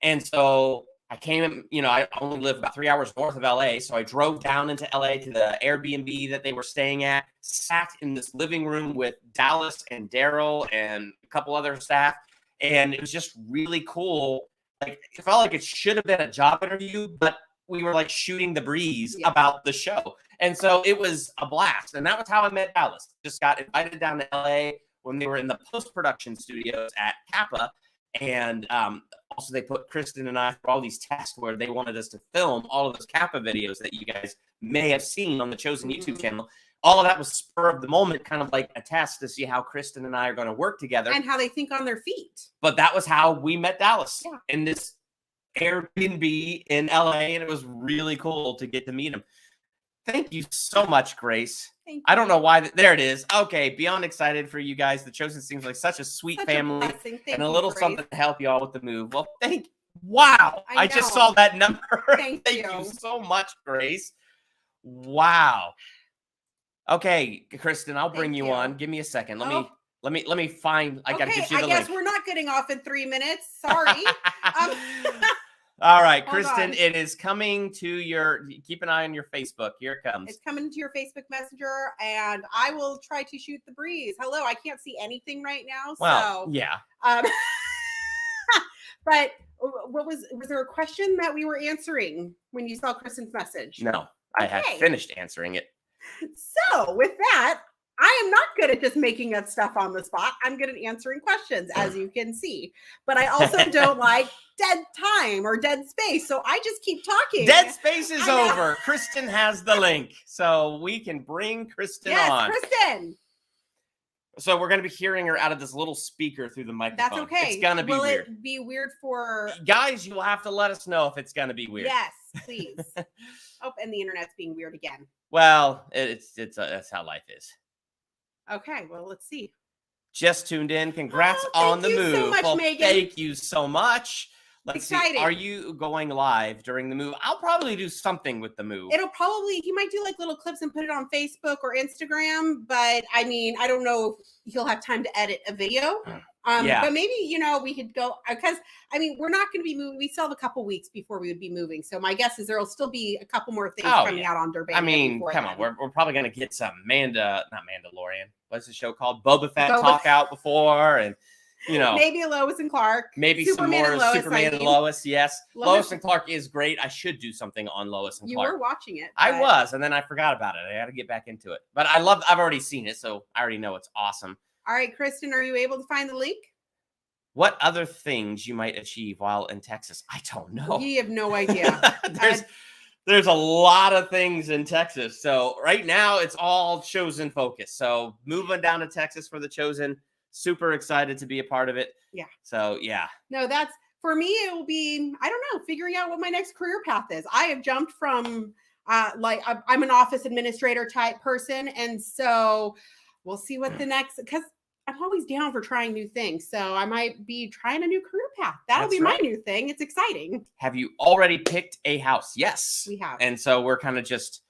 And so I came, I only live about 3 hours north of LA. So I drove down into LA to the Airbnb that they were staying at, sat in this living room with Dallas and Daryl and a couple other staff. And it was just really cool. Like, it felt like it should have been a job interview, but we were like shooting the breeze about the show. And so it was a blast. And that was how I met Dallas. Just got invited down to LA when they were in the post-production studios at Kappa. And also they put Kristen and I through all these tests where they wanted us to film all of those Kappa videos that you guys may have seen on the Chosen YouTube channel. All of that was spur of the moment, kind of like a test to see how Kristen and I are going to work together. And how they think on their feet. But that was how we met Dallas in this Airbnb in LA. And it was really cool to get to meet him. Thank you so much, Grace. Thank you. I don't know why. There it is. Okay, beyond excited for you guys. The Chosen seems like such a sweet family and a little something to help you all with the move. Well, wow. I just saw that number. Thank you so much, Grace. Wow. Okay, Kristen, I'll bring you on. Give me a second. Let me find. I gotta get you the link. I guess we're not getting off in 3 minutes. Sorry. All right, Kristen, it is coming to your, keep an eye on your Facebook. Here it comes. It's coming to your Facebook Messenger, and I will try to shoot the breeze. Hello, I can't see anything right now. Well, yeah. But was there a question that we were answering when you saw Kristen's message? No, I had finished answering it. So with that, I am not good at just making up stuff on the spot. I'm good at answering questions, as you can see. But I also don't like dead time or dead space. So I just keep talking. Dead space is over. Kristen has the link. So we can bring Kristen on. Yes, Kristen. So we're going to be hearing her out of this little speaker through the microphone. That's okay. It's going to be weird. Will it be weird for... Guys, you'll have to let us know if it's going to be weird. Yes, please. Oh, and the internet's being weird again. Well, that's how life is. Okay, well, let's see. Just tuned in. Congrats on the move. So much, Megan. Thank you so much. Let's exciting. See. Are you going live during the move? I'll probably do something with the move. He might do like little clips and put it on Facebook or Instagram. But I mean, I don't know if he'll have time to edit a video. But maybe, we could go, because I mean, we're not going to be moving. We still have a couple weeks before we would be moving. So my guess is there'll still be a couple more things coming out on Durbania. I mean, come on. We're probably going to get some not Mandalorian. What's the show called? Boba Fett talk out before. And, maybe a Lois and Clark. Maybe Superman some more Superman and Lois. Yes. Lois and Clark is great. I should do something on Lois and Clark. You were watching it. I was. And then I forgot about it. I had to get back into it. But I've already seen it. So I already know it's awesome. All right, Kristen, are you able to find the link? What other things you might achieve while in Texas? I don't know. We have no idea. There's a lot of things in Texas. So right now it's all Chosen focus. So moving down to Texas for the Chosen, super excited to be a part of it. Yeah. So yeah. No, that's for me. It will be, I don't know, figuring out what my next career path is. I have jumped from I'm an office administrator type person. And so we'll see what the next, because I'm always down for trying new things. So I might be trying a new career path. That'll be my new thing. It's exciting. Have you already picked a house? Yes. We have. And so we're kind of just,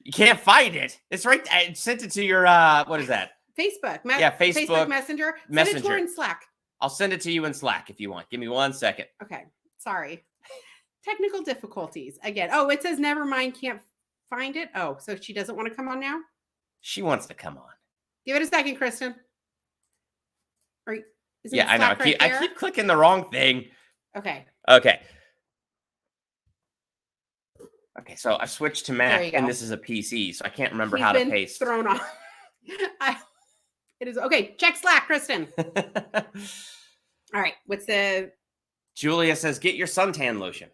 you can't find it. It's right. I sent it to your, what is that? Facebook. Facebook Messenger. Send it to her in Slack. I'll send it to you in Slack if you want. Give me 1 second. Okay. Sorry. Technical difficulties. Again. Oh, it says never mind. Can't find it. Oh, so she doesn't want to come on now? She wants to come on. Give it a second, Kristen. Yeah, I know. I keep clicking the wrong thing. Okay. Okay. Okay, so I've switched to Mac, There you and go. this is a PC, so I can't remember He's how to been paste. thrown off. It is okay. Check Slack, Kristen. All right. What's the? Julia says, "Get your suntan lotion."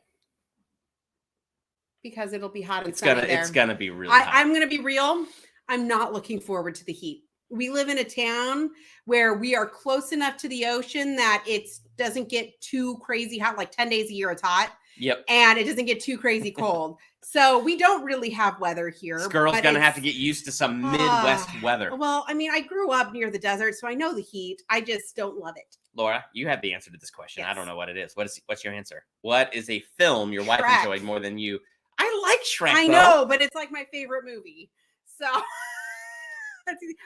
Because it'll be hot and sunny there. It's gonna be really hot. I'm gonna be real. I'm not looking forward to the heat. We live in a town where we are close enough to the ocean that it doesn't get too crazy hot. Like 10 days a year, it's hot. Yep. And it doesn't get too crazy cold. So we don't really have weather here. This girl's gonna have to get used to some Midwest weather. Well, I mean, I grew up near the desert, so I know the heat. I just don't love it. Laura, you have the answer to this question. Yes. I don't know what it is. What's your answer? What is a film your wife Shrek. enjoyed more than you? I like Shrek. I know, but it's like my favorite movie. So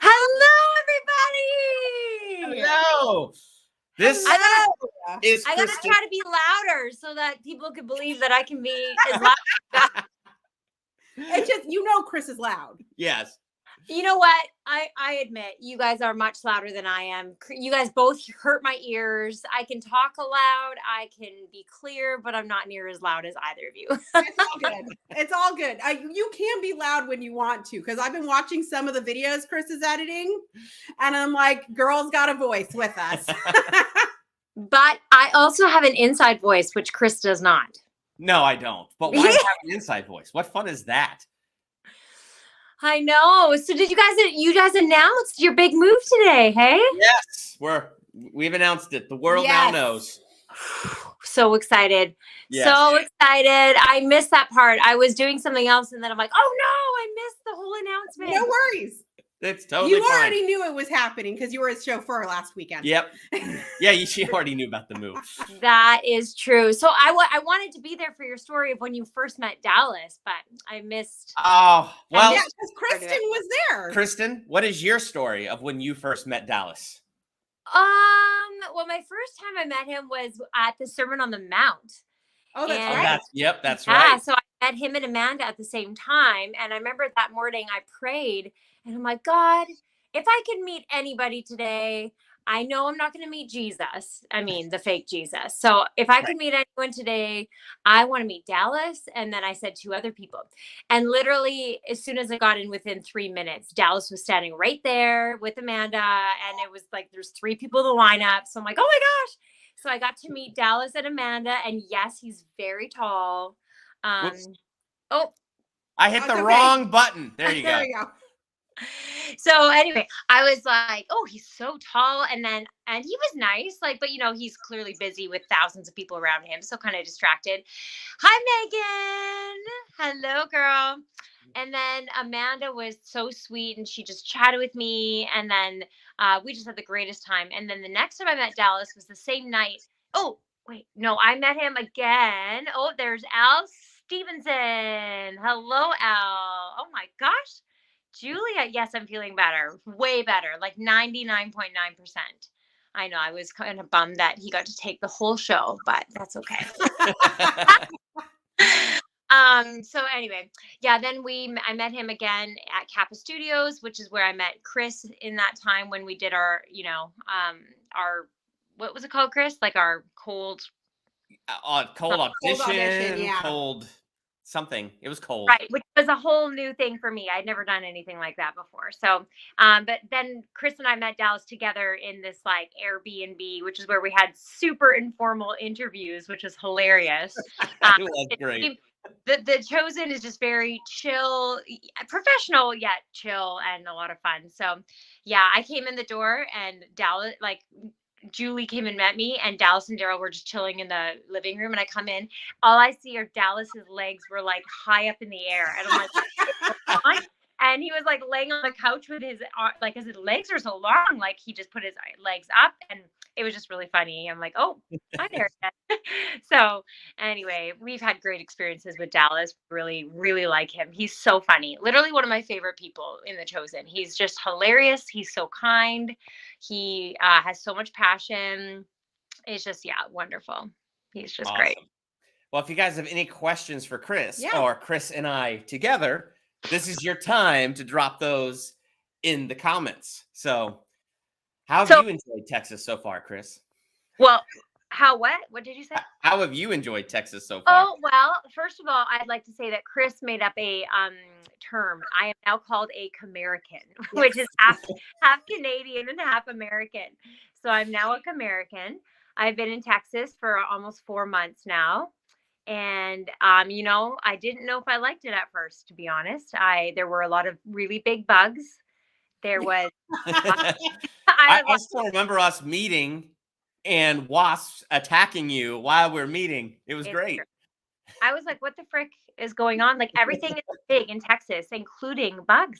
hello, everybody. Hello. This I is gotta try to be louder so that people can believe that I can be as loud. It's just, Chris is loud. Yes. You know what? I admit you guys are much louder than I am. You guys both hurt my ears. I can talk aloud. I can be clear, but I'm not near as loud as either of you. It's all good. It's all good. You can be loud when you want to, because I've been watching some of the videos Chris is editing, and I'm like, girl's got a voice with us. But I also have an inside voice, which Chris does not. No, I don't. But why have an inside voice? What fun is that? I know. So did you guys announced your big move today, hey? Yes, we've announced it. The world now knows. So excited. Yes. So excited. I missed that part. I was doing something else and then I'm like, oh no, I missed the whole announcement. No worries. It's totally You fine. already knew it was happening because you were a chauffeur last weekend. Yep. Yeah, she already knew about the move. That is true. So I wanted to be there for your story of when you first met Dallas, but I missed. Oh, well. Yeah, because Kristen was there. Kristen, what is your story of when you first met Dallas? Well, my first time I met him was at the Sermon on the Mount. Oh, that's And- right. That's Yeah, right. so I met him and Amanda at the same time. And I remember that morning I prayed and I'm like, God, if I could meet anybody today, I know I'm not going to meet Jesus. I mean, the fake Jesus. So if I could meet anyone today, I want to meet Dallas. And then I said 2 other people. And literally, as soon as I got in within 3 minutes, Dallas was standing right there with Amanda. And it was like, there's 3 people in the lineup. So I'm like, oh my gosh. So I got to meet Dallas and Amanda. And yes, he's very tall. Whoops. Oh, I hit the wrong button. There you go. There you go. so anyway, I was like, oh, he's so tall. And he was nice, but he's clearly busy with thousands of people around him. So kind of distracted. Hi, Megan. Hello, girl. And then Amanda was so sweet and she just chatted with me. And then we just had the greatest time. And then the next time I met Dallas was the same night. Oh, wait, no, I met him again. Oh, there's Al Stevenson. Hello, Al. Oh my gosh. Julia, yes, I'm feeling better. Way better, like 99.9%. I know I was kind of bummed that he got to take the whole show, but that's okay. So anyway, yeah, then I met him again at Kappa Studios, which is where I met Chris in that time when we did our, our, what was it called, Chris? Like our cold audition, yeah. cold something. It was cold. Right, which was a whole new thing for me. I'd never done anything like that before. So, but then Chris and I met Dallas together in this like Airbnb, which is where we had super informal interviews, which was hilarious. It was great. The Chosen is just very chill, professional yet chill, and a lot of fun. So, yeah, I came in the door and Dallas, Julie came and met me, and Dallas and Daryl were just chilling in the living room. And I come in, all I see are Dallas's legs were like high up in the air, and I'm like, what's going on? And he was like laying on the couch with his legs are so long, like he just put his legs up, and it was just really funny. I'm like, oh, hi there. So anyway, we've had great experiences with Dallas. Really, really like him. He's so funny. Literally one of my favorite people in The Chosen. He's just hilarious. He's so kind. He has so much passion. It's just, wonderful. He's just awesome. Great. Well, if you guys have any questions for Chris or Chris and I together, this is your time to drop those in the comments. So how have you enjoyed Texas so far, Chris? Well, what did you say? How have you enjoyed Texas so far? Oh, well, first of all, I'd like to say that Chris made up a term. I am now called a Comerican, which is half Canadian and half American. So I'm now a Comerican. I've been in Texas for almost 4 months now. And I didn't know if I liked it at first, to be honest. There were a lot of really big bugs. There was I still remember us meeting and wasps attacking you while we're meeting. It was great. True. I was like, what the frick is going on? Like everything is big in Texas, including bugs.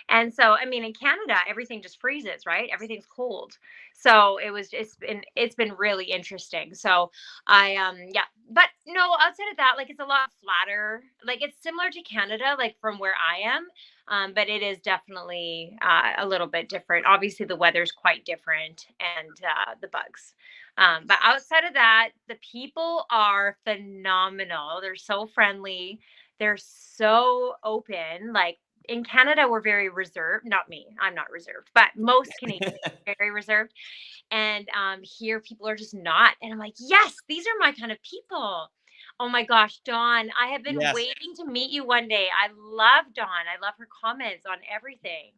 And so, I mean, in Canada, everything just freezes, right? Everything's cold. So it's been really interesting. So but no, outside of that, like it's a lot flatter. Like it's similar to Canada, like from where I am. But it is definitely a little bit different. Obviously, the weather's quite different, and the bugs. But outside of that, the people are phenomenal. They're so friendly. They're so open. Like in Canada, we're very reserved. Not me. I'm not reserved, but most Canadians are very reserved. And here people are just not. And I'm like, yes, these are my kind of people. Oh my gosh, Dawn, I have been waiting to meet you one day. I love Dawn. I love her comments on everything.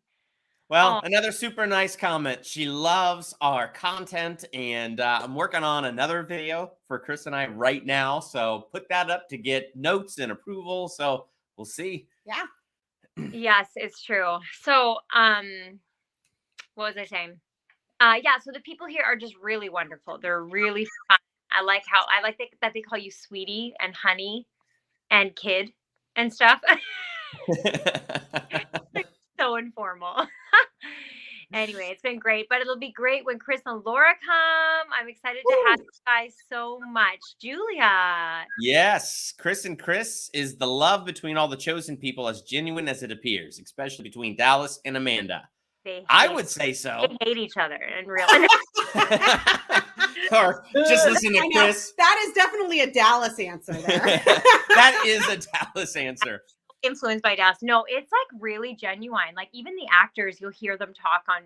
Well, another super nice comment. She loves our content, and I'm working on another video for Chris and I right now. So put that up to get notes and approval. So we'll see. Yeah. Yes, it's true. So, what was I saying? So the people here are just really wonderful. They're really fun. I like that they call you sweetie and honey and kid and stuff. So informal. Anyway, it's been great, but it'll be great when Chris and Laura come. I'm excited to have you guys so much. Julia. Yes, Chris is the love between all the chosen people, as genuine as it appears, especially between Dallas and Amanda. I would say so. They hate each other in real life. Or just listen to Chris. That is definitely a Dallas answer there. That is a Dallas answer. Influenced by Dallas. No, it's like really genuine. Like even the actors, you'll hear them talk on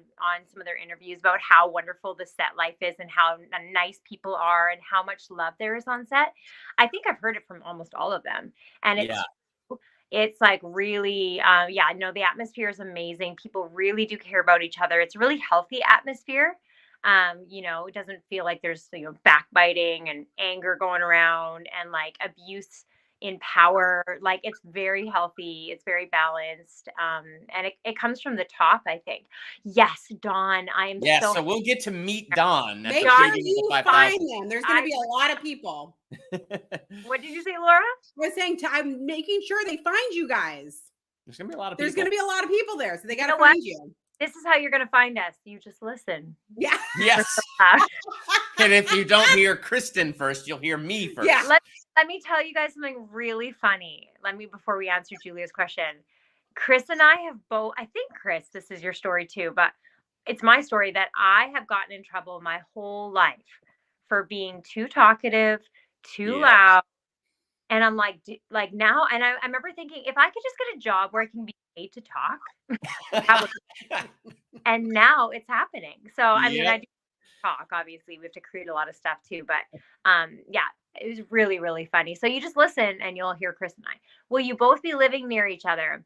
some of their interviews about how wonderful the set life is and how nice people are and how much love there is on set. I think I've heard it from almost all of them. And it's like really, the atmosphere is amazing. People really do care about each other. It's a really healthy atmosphere. It doesn't feel like there's, backbiting and anger going around and like abuse in power. Like it's very healthy. It's very balanced. And it comes from the top, I think. Yes, Dawn, I am so we'll get to meet Dawn. Make sure you find them. There's going to be a lot of people. What did you say, Laura? I was saying I'm making sure they find you guys. There's going to be a lot of people. There's going to be a lot of people there, so they got to find you. This is how you're going to find us. You just listen. Yeah. Yes. And if you don't hear Kristen first, you'll hear me first. Yeah. Let me tell you guys something really funny. Before we answer Julia's question. Chris and I have both, I think, Chris, this is your story too, but it's my story that I have gotten in trouble my whole life for being too talkative, too loud. And I'm like now, and I remember thinking, if I could just get a job where I can be paid to talk, and now it's happening. So, I mean, I do talk, obviously. We have to create a lot of stuff too, but it was really, really funny. So you just listen and you'll hear Chris and I. Will you both be living near each other?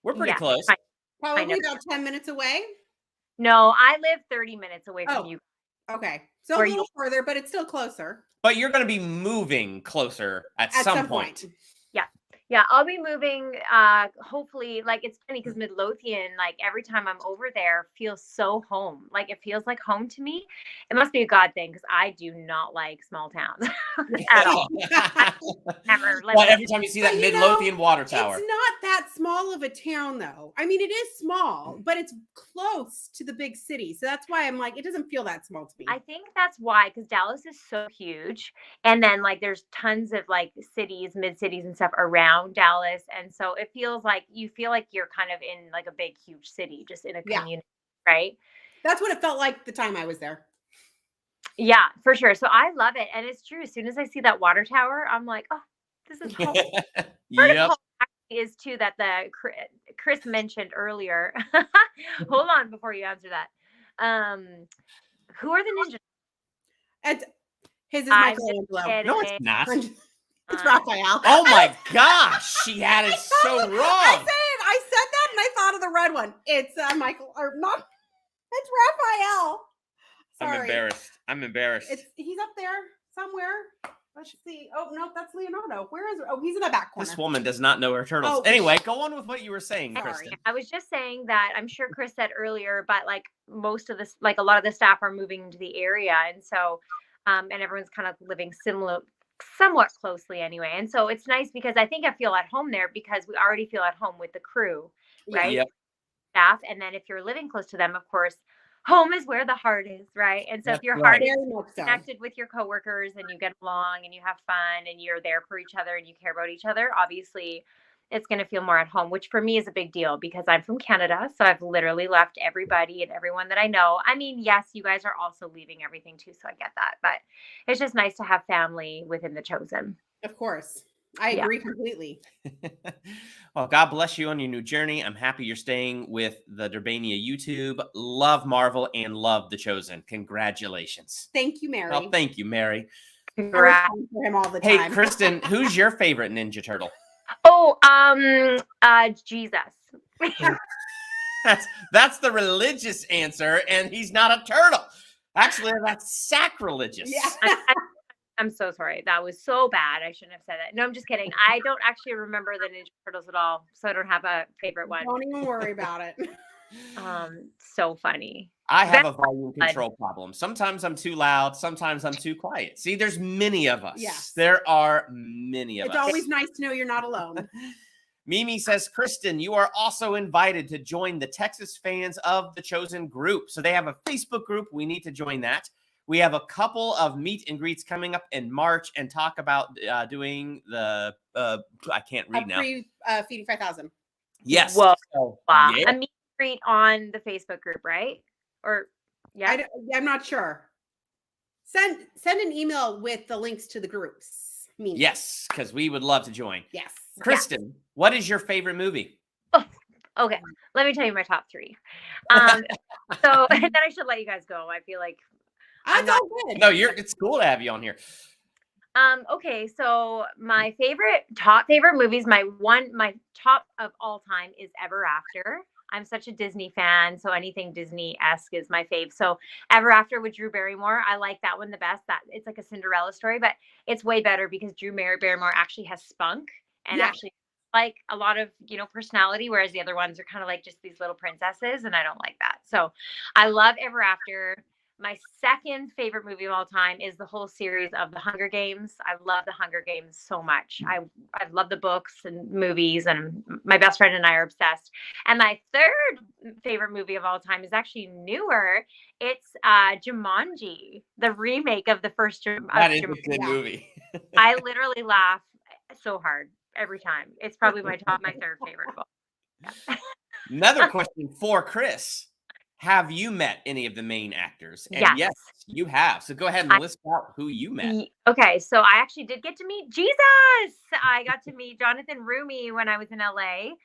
We're pretty close. Probably about 10 minutes away. No, I live 30 minutes away from you. Okay. So a little further, but it's still closer. But you're going to be moving closer at some point. Yeah, I'll be moving, hopefully. Like, it's funny because Midlothian, like, every time I'm over there, feels so home. Like, it feels like home to me. It must be a God thing because I do not like small towns at all. Never. But every time you see that Midlothian water tower. It's not that small of a town, though. I mean, it is small, but it's close to the big city. So that's why I'm like, it doesn't feel that small to me. I think that's why, because Dallas is so huge. And then, like, there's tons of, like, cities, mid-cities and stuff around Dallas, and so it feels like you feel like you're kind of in like a big huge city, just in a community, right? That's what it felt like the time I was there. Yeah, for sure. So I love it, and it's true. As soon as I see that water tower, I'm like, oh, this is home. is too that Chris mentioned earlier. Hold on before you answer that. Who are the ninjas? And his is I'm Michelangelo. just No, it's kidding. not. It's Raphael. Oh my gosh, she had it so I wrong. said that and I thought of the red one. It's Michael, or not. It's Raphael. Sorry. I'm embarrassed. He's up there somewhere. Let's see. Oh no, that's Leonardo. Where is? Oh, he's in the back corner. This woman does not know her turtles. Oh, Anyway, go on with what you were saying, Sorry. Kristen. I was just saying that I'm sure Chris said earlier, but like most of this, like a lot of the staff are moving to the area, and so, and everyone's kind of living somewhat closely anyway. And so it's nice because I think I feel at home there because we already feel at home with the crew, right? Yep. Staff, and then if you're living close to them, of course, home is where the heart is, right? And so if That's your right. heart is Very much so. connected with your coworkers and you get along and you have fun and you're there for each other and you care about each other, obviously it's going to feel more at home, which for me is a big deal because I'm from Canada. So I've literally left everybody and everyone that I know. I mean, yes, you guys are also leaving everything too. So I get that, but it's just nice to have family within the Chosen. Of course. I agree completely. Well, God bless you on your new journey. I'm happy you're staying with the Durbania YouTube. Love Marvel and love The Chosen. Congratulations. Thank you, Mary. Oh, thank you, Mary. Congrats. I was for him all the Hey, time. Kristen, who's your favorite Ninja Turtle? Oh, Jesus. That's the religious answer, and he's not a turtle. Actually, that's sacrilegious. Yeah. I'm so sorry. That was so bad. I shouldn't have said that. No, I'm just kidding. I don't actually remember the Ninja Turtles at all, so I don't have a favorite one. Don't even worry about it. So funny. I have a volume control problem. Sometimes I'm too loud. Sometimes I'm too quiet. See, there's many of us. Yes. There are many of us. It's always nice to know you're not alone. Mimi says, Kristen, you are also invited to join the Texas fans of The Chosen group. So they have a Facebook group. We need to join that. We have a couple of meet and greets coming up in March and talk about doing the, I can't read now. Feeding 5,000. Yes. Whoa. So, Wow. yeah. A meet and greet on the Facebook group, right? Or, yeah. I'm not sure. Send an email with the links to the groups. Yes, because we would love to join. Yes. Kristen, what is your favorite movie? Oh, okay. Let me tell you my top 3. So, and then I should let you guys go. I feel like I'm not good. No, it's cool to have you on here. Okay, so my top favorite movies, my top of all time is Ever After. I'm such a Disney fan, so anything Disney-esque is my fave. So Ever After with Drew Barrymore, I like that one the best. That it's like a Cinderella story, but it's way better because Drew Barrymore actually has spunk and actually like a lot of, personality, whereas the other ones are kind of like just these little princesses, and I don't like that. So I love Ever After. My second favorite movie of all time is the whole series of The Hunger Games. I love The Hunger Games so much. I love the books and movies, and my best friend and I are obsessed. And my third favorite movie of all time is actually newer. It's Jumanji, the remake of the first Jumanji. That is a good movie. I literally laugh so hard every time. It's probably my third favorite of all. Yeah. Another question for Chris. Have you met any of the main actors? And yes, you have. So go ahead and list out who you met. Okay, so I actually did get to meet Jesus. I got to meet Jonathan Rumi when I was in LA.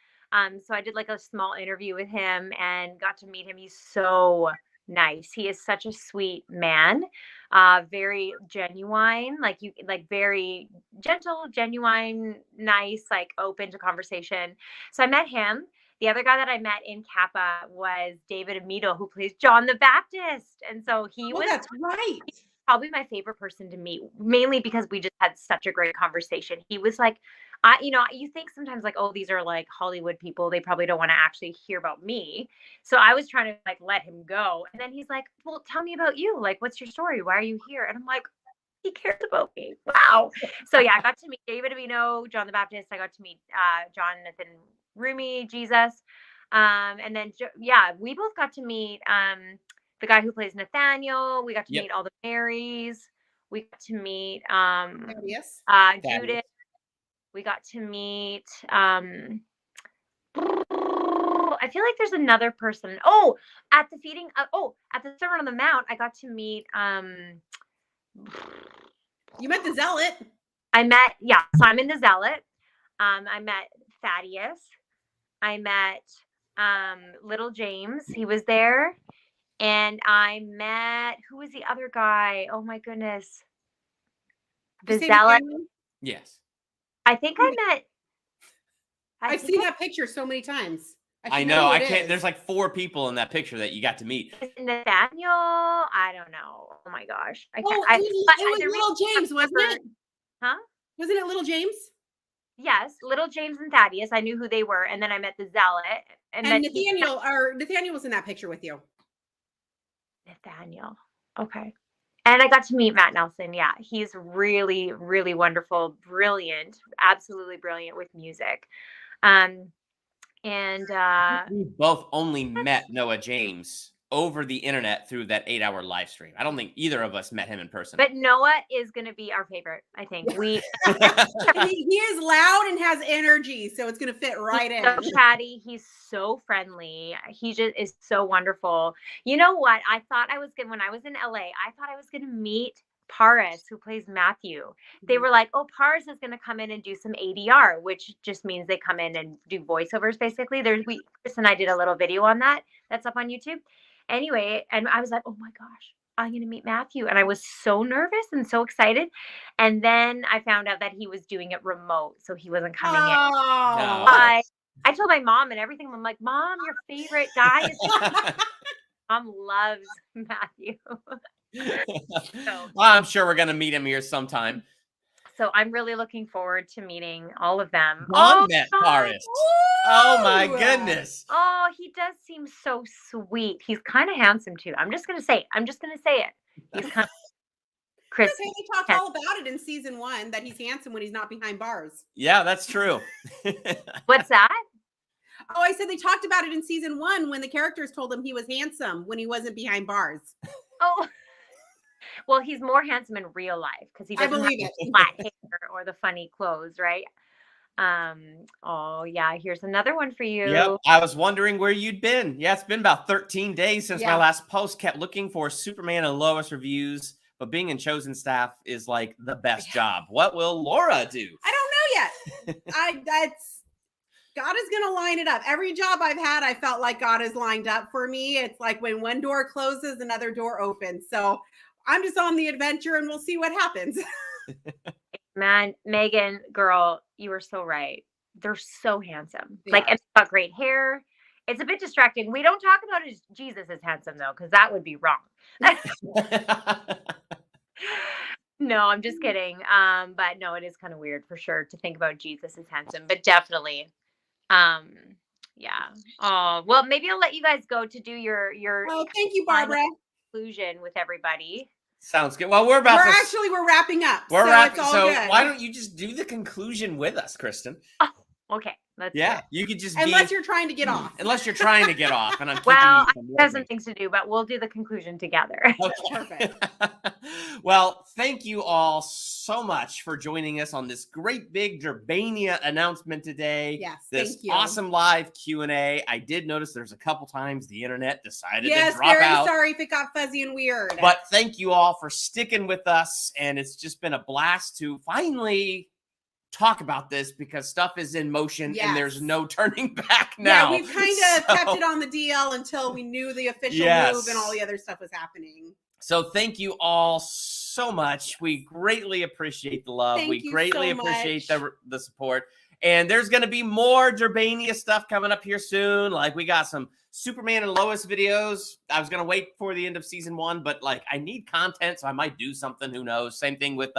So I did like a small interview with him and got to meet him. He's so nice. He is such a sweet man. Very genuine, very gentle, genuine, nice, like open to conversation. So I met him. The other guy that I met in Kappa was David Amito, who plays John the Baptist. And so he was that's right. Probably my favorite person to meet, mainly because we just had such a great conversation. He was like, you think sometimes like, oh, these are like Hollywood people. They probably don't want to actually hear about me. So I was trying to like let him go. And then he's like, well, tell me about you. Like, what's your story? Why are you here? And I'm like, he cares about me. Wow. So yeah, I got to meet David Amino, John the Baptist. I got to meet Jonathan Rumi, Jesus. And then, we both got to meet the guy who plays Nathaniel. We got to meet all the Marys. We got to meet Judith. We got to meet I feel like there's another person. Oh, at the Sermon on the Mount, I got to meet you met the Zealot. So I'm in the Zealot. I met Thaddeus. I met Little James. He was there. And I met, who was the other guy? Oh my goodness. The Zealot. Yes. I think I met. I've seen that picture so many times. I know. I can't. There's like 4 people in that picture that you got to meet. Nathaniel. I don't know. Oh my gosh. It was Little James, wasn't it? Huh? Wasn't it Little James? Yes, Little James and Thaddeus. I knew who they were, and then I met the Zealot, and Nathaniel. Nathaniel was in that picture with you. Nathaniel. Okay. And I got to meet Matt Nelson. Yeah, he's really, really wonderful, brilliant, absolutely brilliant with music. We both only met Noah James over the internet through that 8-hour live stream. I don't think either of us met him in person. But Noah is going to be our favorite, I think. he is loud and has energy, so it's going to fit right in. So chatty. He's so friendly. He just is so wonderful. You know what? I thought I was going when I was in LA, I thought I was going to meet Paris, who plays Matthew. They were like, oh, Paris is going to come in and do some ADR, which just means they come in and do voiceovers, basically. Chris and I did a little video on that. That's up on YouTube. Anyway, and I was like, oh my gosh, I'm going to meet Matthew. And I was so nervous and so excited. And then I found out that he was doing it remote, so he wasn't coming in. No. I told my mom and everything. I'm like, Mom, your favorite guy is Mom loves Matthew. Well, I'm sure we're going to meet him here sometime. So I'm really looking forward to meeting all of them. Met Paris. Oh my goodness. Oh, he does seem so sweet. He's kind of handsome too. I'm just gonna say it. He's kind of Chris. Okay, they talked all about it in season 1 that he's handsome when he's not behind bars. Yeah, that's true. What's that? Oh, I said they talked about it in season 1 when the characters told him he was handsome when he wasn't behind bars. Oh. Well, he's more handsome in real life because he doesn't have the flat hair or the funny clothes, right? Oh yeah, here's another one for you. Yep. I was wondering where you'd been. Yeah, it's been about 13 days since my last post. Kept looking for Superman and Lois reviews, but being in Chosen staff is like the best job. What will Laura do? I don't know yet. God is going to line it up. Every job I've had, I felt like God has lined up for me. It's like when one door closes, another door opens. So I'm just on the adventure and we'll see what happens. Man, Megan, girl, you were so right. They're so handsome. Yeah. Like, and they've got great hair. It's a bit distracting. We don't talk about Jesus as handsome, though, because that would be wrong. No, I'm just kidding. But no, it is kind of weird for sure to think about Jesus as handsome, but definitely. Yeah. Oh, well, maybe I'll let you guys go to do your Oh, thank you, Barbara. Conclusion with everybody. Sounds good. Well, we're wrapping up. We're wrapping. So why don't you just do the conclusion with us, Kristen? Oh, okay. You could just unless you're trying to get off. Unless you're trying to get off, and I'm I have some things to do, but we'll do the conclusion together. Okay. Perfect. Well, thank you all so much for joining us on this great big Durbania announcement today. Yes, this thank you. Awesome live Q&A. I did notice there's a couple times the internet decided to drop out. Yes, very sorry if it got fuzzy and weird. But thank you all for sticking with us, and it's just been a blast to finally talk about this because stuff is in motion and there's no turning back now. Yeah, we've kind of kept it on the DL until we knew the official move and all the other stuff was happening. So thank you all so much. We greatly appreciate the love. We greatly appreciate the support. And there's going to be more Durbania stuff coming up here soon. Like we got some Superman and Lois videos. I was going to wait for the end of season 1, but like I need content, so I might do something. Who knows? Same thing with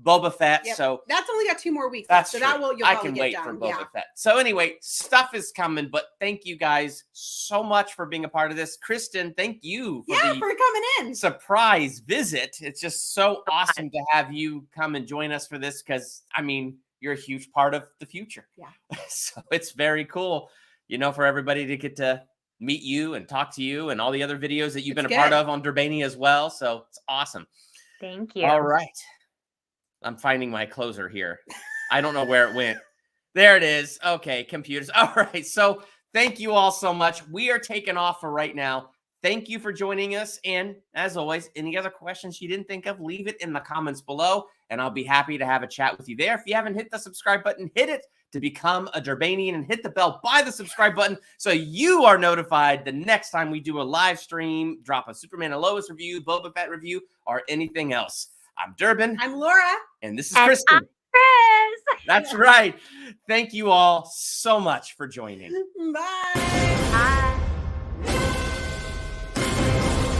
Boba Fett. Yep. So that's only got 2 more weeks. That's so true. I can wait for Boba Fett. So anyway, stuff is coming, but thank you guys so much for being a part of this. Kristen, thank you for coming in. Surprise visit. It's just so awesome to have you come and join us for this because I mean, you're a huge part of the future. Yeah. So it's very cool, for everybody to get to meet you and talk to you and all the other videos that you've been a part of on Durbania as well. So it's awesome. Thank you. All right. I'm finding my closer here. I don't know where it went. There it is. Okay, computers. All right. So thank you all so much. We are taking off for right now. Thank you for joining us. And as always, any other questions you didn't think of, leave it in the comments below, and I'll be happy to have a chat with you there. If you haven't hit the subscribe button, hit it to become a Durbanian, and hit the bell by the subscribe button so you are notified the next time we do a live stream, drop a Superman and Lois review, Boba Fett review, or anything else. I'm Durbin. I'm Laura. And this is And Kristen. I'm Chris. That's right. Thank you all so much for joining. Bye.